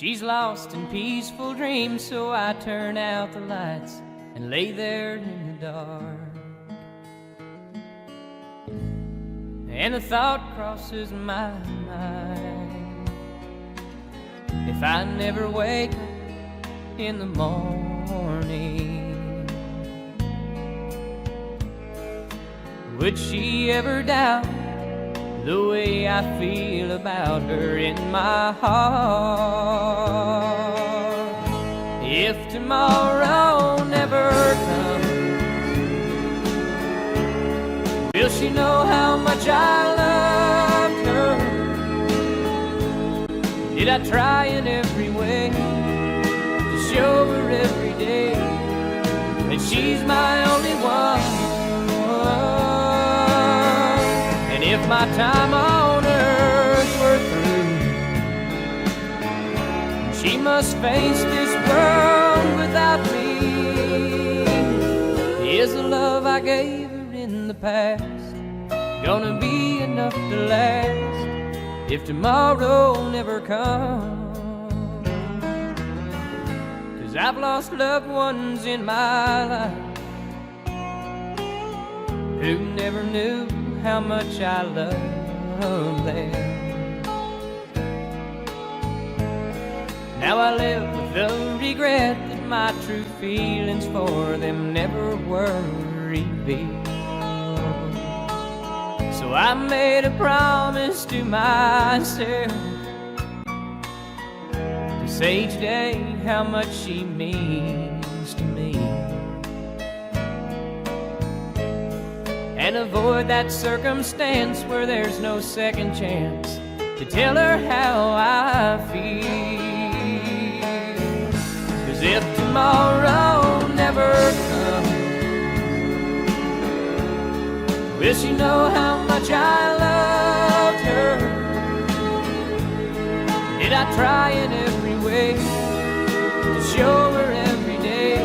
She's lost in peaceful dreams, so I turn out the lights and lay there in the dark. And a thought crosses my mind: if I never wake up in the morning, would she ever doubt the way I feel about her in my heart? If tomorrow never comes, will she know how much I loved her? Did I try in every way to show her every day that she's my only one? And if my time on earth were through, she must face this world without me. Is the love I gave her in the past gonna be enough to last if tomorrow never comes? 'Cause I've lost loved ones in my life who never knew how much I loved them. Now I live with the regret that my true feelings for them never were revealed. So I made a promise to myself to say each day how much she means to me, and avoid that circumstance where there's no second chance to tell her how I feel. 'Cause if tomorrow never comes, will she know how much I loved her? Did I try in every way to show her every day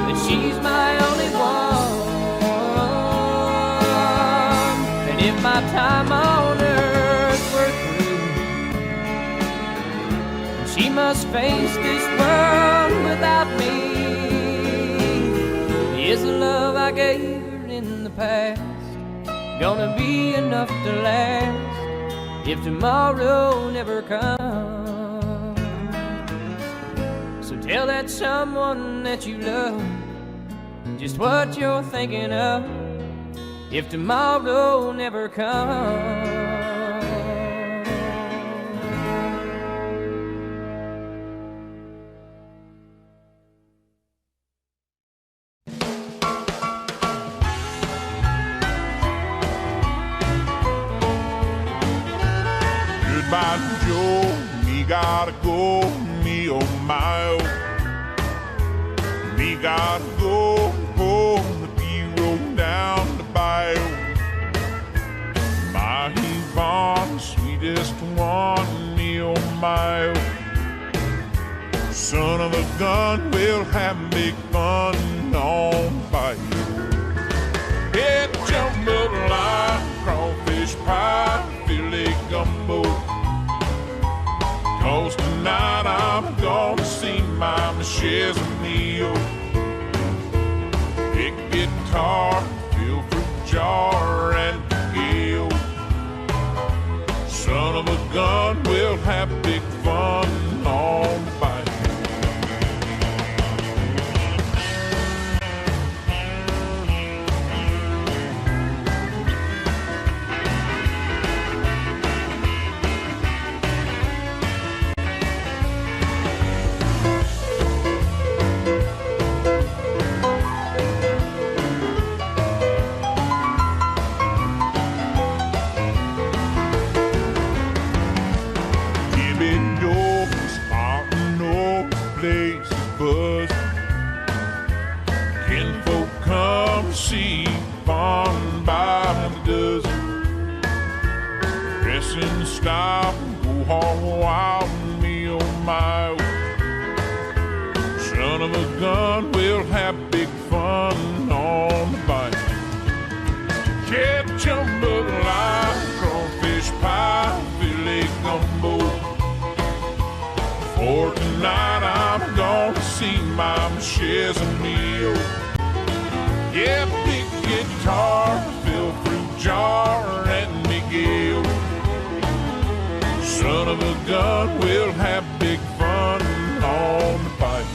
that she's my only one? And if my time on earth were through, she must face this world without me. Is the love I gave her in the past gonna be enough to last if tomorrow never comes? So tell that someone that you love just what you're thinking of if tomorrow never comes. Goodbye, Joe, me gotta go, me oh my oh. Me gotta go home, the B-road down the bayou. My Yvonne, sweetest one, me oh my oh. Son of a gun, we'll have big fun on bayou. Head jambalaya, crawfish pie, filet gumbo. 'Cause tonight I'm gonna see my Michelle's Neo. Big guitar, fill fruit jar, and gale. Son of a gun, we'll have big fun on the bayou. Stop, go hog wild, me oh my oh. Son of a gun, we'll have big fun on the bayou. Catch jambalaya, crawfish pie, filet gumbo. For tonight I'm gonna see my Michelle's a meal. Yeah, big guitar, fill fruit jar, and Miguel. Son of a gun, we'll have big fun on the bike.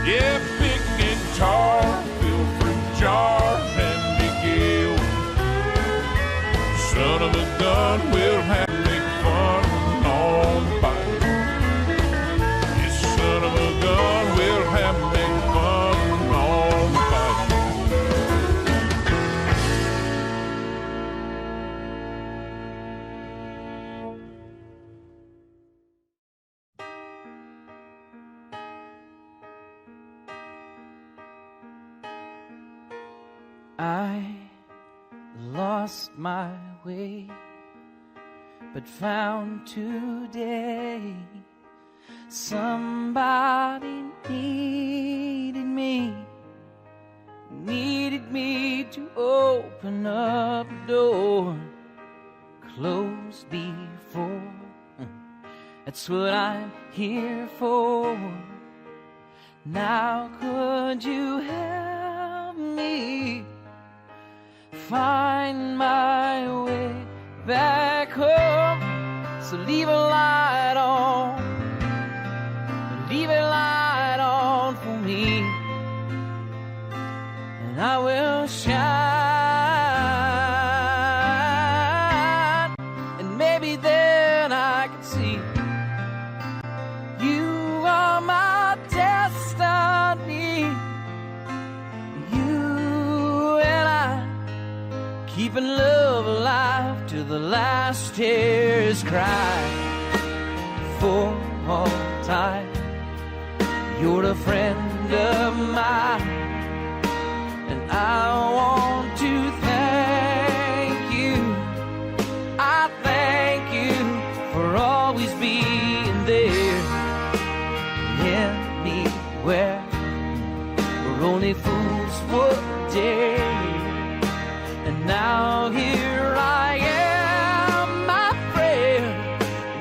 Yeah, big guitar, fill fruit jar, and Miguel. Son of a gun, we'll have big fun on the bike. Yes, son of a gun, we'll have big fun on the bike. I lost my way, but found today somebody needed me to open up the door closed before. That's what I'm here for. Now could you help me find my way back home? So leave a light on for me, and I will shine, and maybe then I can see you are my destiny. You and I, keeping love alive till the last tears cry. For all time, you're a friend of mine, and I want to thank you. I thank you for always being there, anywhere where only fools would dare. And now here I am, my friend,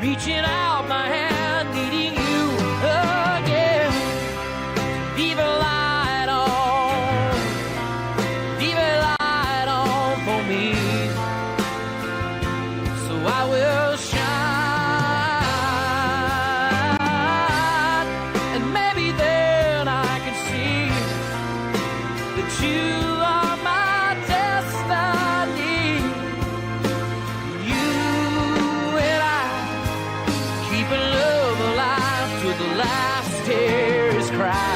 reaching out my hand, needing you again. Leave a light on for me, so I will shine, and maybe then I can see that you are my destiny. You and I, keeping love alive till the last tears cry.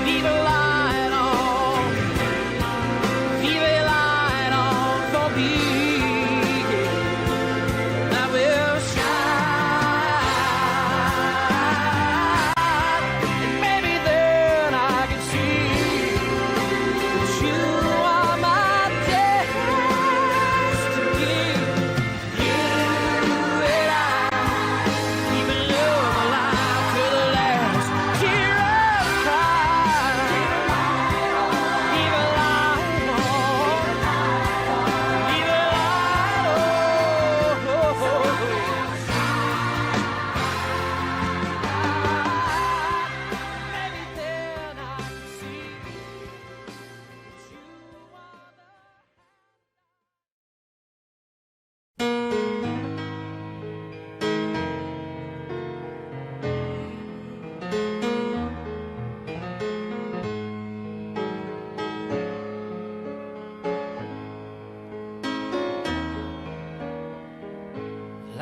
Leave a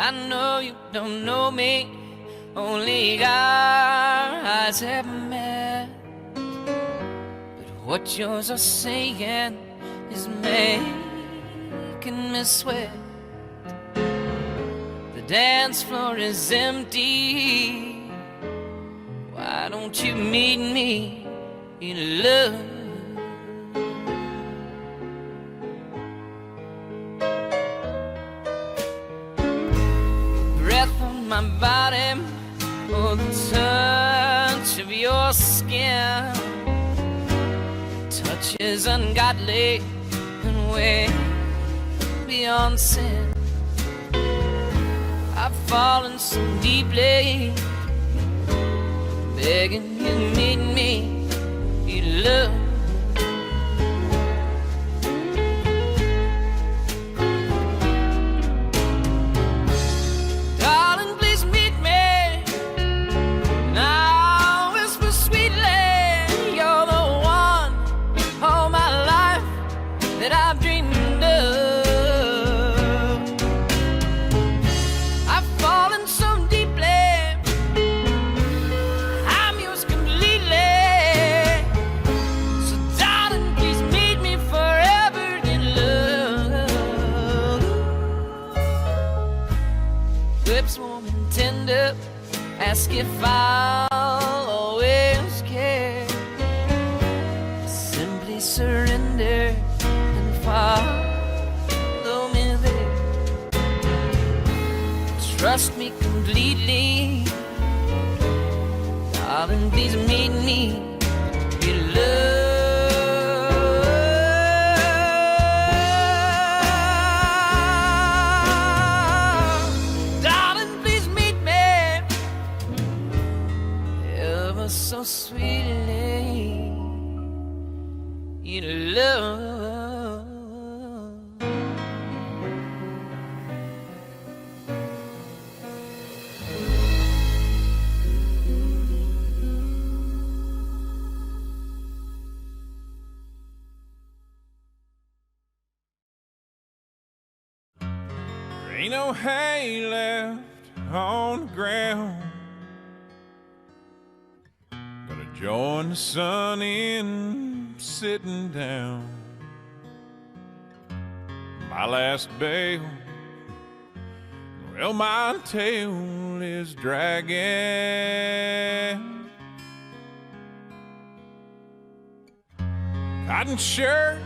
I know you don't know me, only our eyes have met. But what yours are saying is making me sweat. The dance floor is empty. Why don't you meet me in love? Breath on my body, oh, the touch of your skin. Touch is ungodly and way beyond sin. I've fallen so deeply, begging you to meet me in love. Darling, please meet me, and I'll whisper sweetly, you're the one all my life that I've dreamed of. I've fallen so deeply, I'm yours completely. So darling, please meet me forever in love. Lips warm and tender, ask if I'll always care. Simply surrender and follow me there. Trust me completely, darling, please meet me in love. Darling, please meet me ever so sweetly in love. There ain't no hay left on the ground. Gonna join the sun in sitting down. My last bale, well, my tail is dragging. Cotton shirt,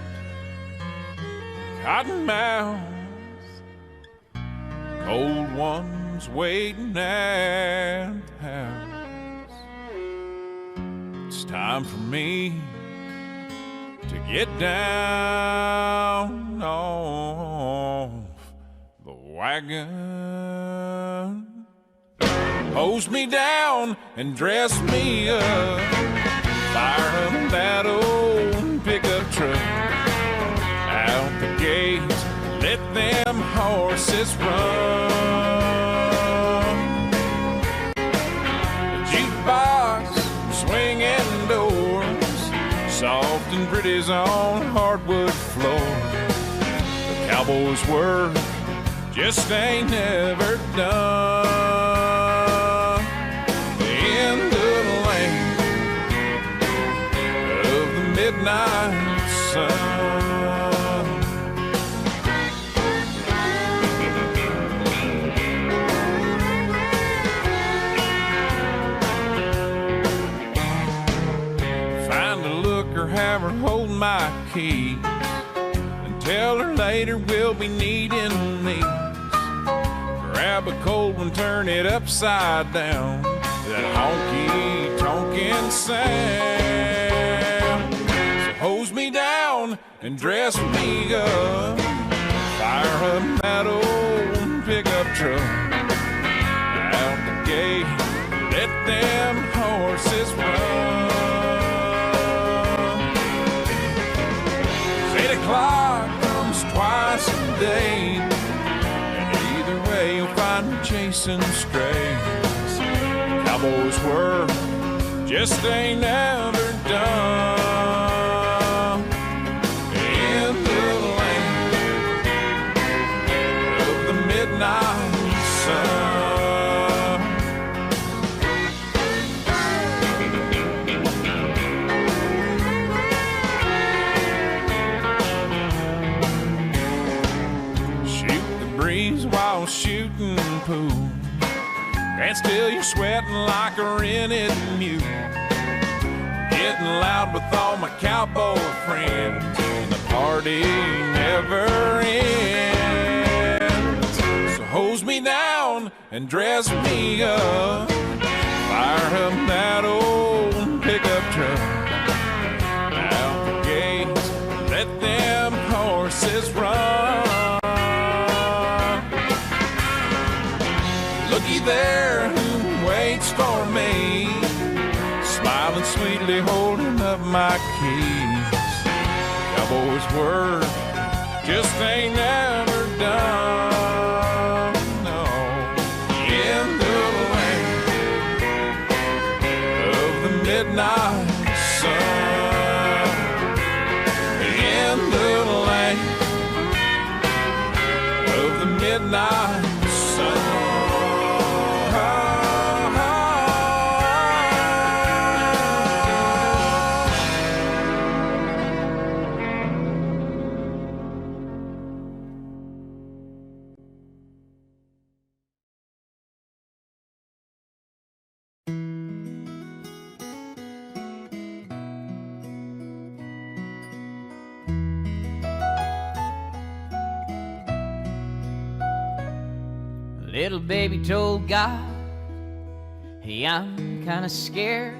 cotton mouth, cold ones waiting at the house. It's time for me to get down off the wagon. Hose me down and dress me up. Fire up that old pickup truck. Out the gate, let them horses run. The jukebox swinging doors, soft and pretty's on hardwood floor. The cowboys' work just ain't never done. The end of the lane of the midnight sun. Have her hold my keys and tell her later we'll be needing these. Grab a cold one, turn it upside down. That honky tonkin' sound. So hose me down and dress me up. Fire up that old pickup truck. Out the gate, let them horses run. 8 o'clock comes twice a day, and either way you'll find me chasing strays. Cowboys' work just ain't never done. In the lane of the midnight sun. shampoo, and still you're sweating like a rented mule. Getting loud with all my cowboy friends, and the party never ends. So hose me down and dress me up, fire up that old pickup truck. Out the gates, let them horses run. Looky there who waits for me, smiling sweetly, holding up my keys. Cowboy's work just ain't never done. No, in the land of the midnight sun, in the land of the midnight sun. Little baby told God, hey, I'm kinda scared.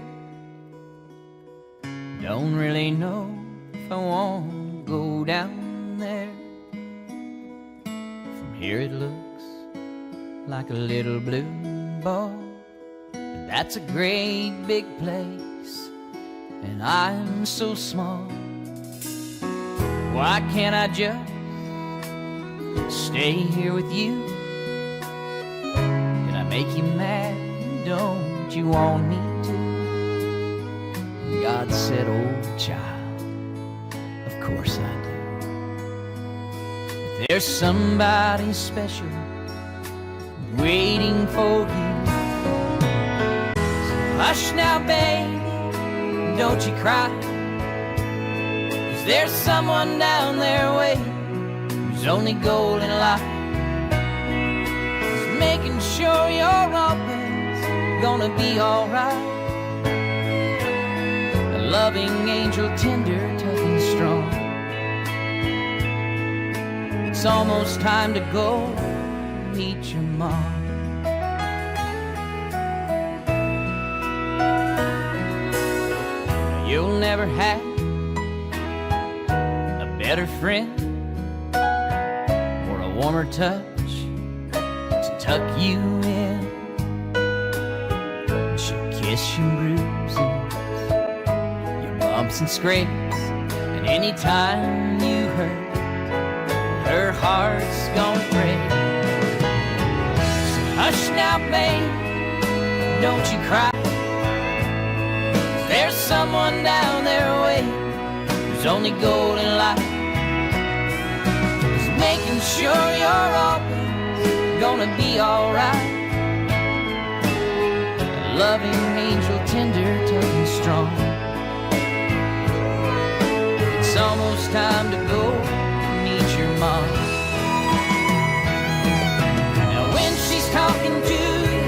Don't really know if I want to go down there. From here it looks like a little blue ball, and that's a great big place, and I'm so small. Why can't I just stay here with you? Make you mad, don't you want me to? God said, oh child, of course I do. If there's somebody special waiting for you, so hush now baby, don't you cry, 'cause there's someone down there waiting whose only goal in life, making sure you're always gonna be alright. A loving angel, tender, tough and strong. It's almost time to go meet your mom. You'll never have a better friend or a warmer touch tuck you in. She'll kiss your bruises, your bumps and scrapes, and anytime you hurt, her heart's gonna break. So hush now, babe, don't you cry, 'cause there's someone down there waiting whose only goal in life is making sure you're always gonna be alright. A loving angel, tender, tough and strong. It's almost time to go meet your mom. Now when she's talking to you,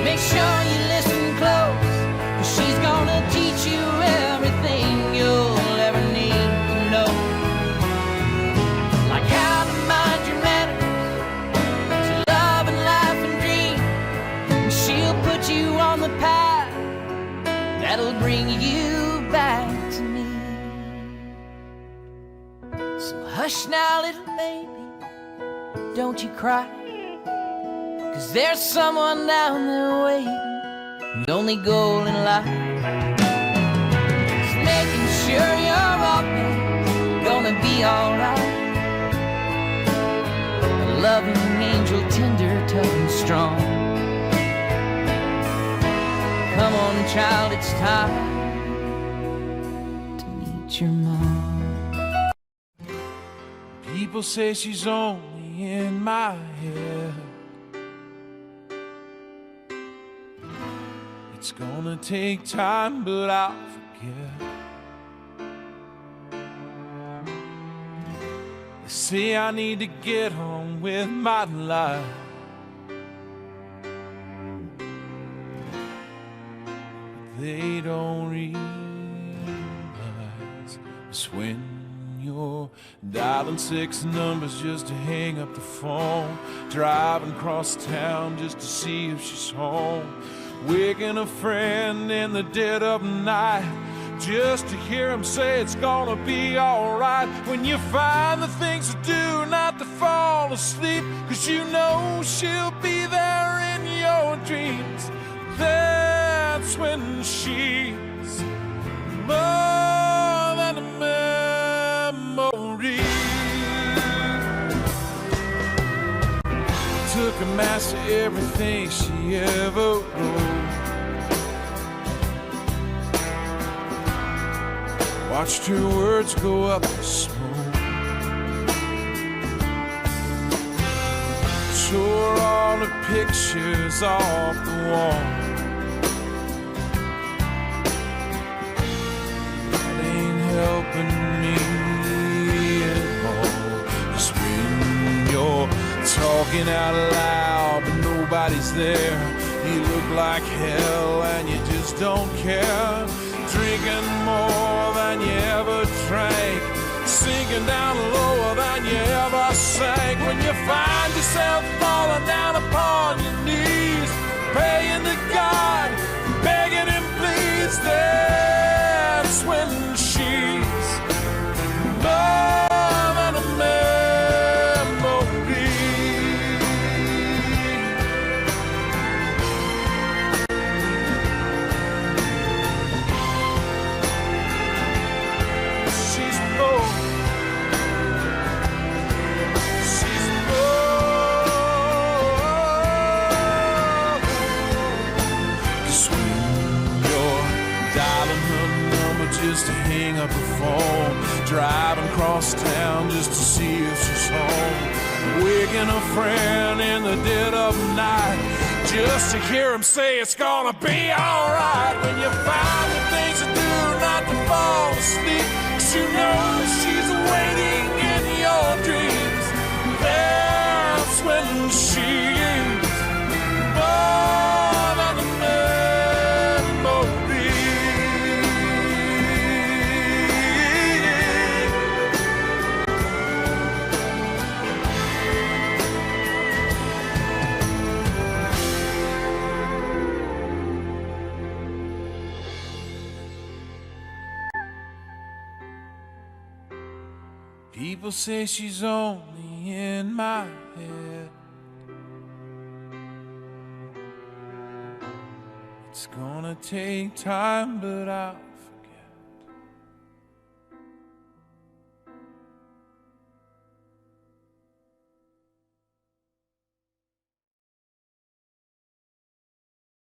make sure you listen close, 'cause she's gonna teach you everything you'll ever need to know. Like how to mind your manners, you on the path that'll bring you back to me. So hush now, little baby, don't you cry, 'cause there's someone down there waiting, the only goal in life is making sure you're always gonna be alright. A loving angel, tender, tough and strong. Come on, child, it's time to meet your mom. People say she's only in my head. It's gonna take time, but I'll forget. They say I need to get on with my life. they don't realize is when you're dialing 6 numbers just to hang up the phone, driving across town just to see if she's home, waking a friend in the dead of night just to hear him say it's gonna be alright. When you find the things to do not to fall asleep, 'cause you know she'll be there in your dreams, that's when she's more than a memory. Took a master everything she ever wrote, watched her words go up in smoke, tore all the pictures off the wall. That ain't helping me at all. 'Cause when you're talking out loud but nobody's there, you look like hell and you just don't care. Drinking more than you ever drank, sinking down lower than you ever sank. When you find yourself falling down upon your knees, praying to God, begging him please, that's when she's more than a memory. She's more. She's more. 'Cause when you're dialing her number just to hang up the phone, driving across town just to see if she's home, waking a friend in the dead of night just to hear him say it's gonna be alright. When you find the things to do not to fall asleep, 'cause you know she's waiting in your dreams, that's when she's more than a memory. People say she's only in my head. It's gonna take time, but I'll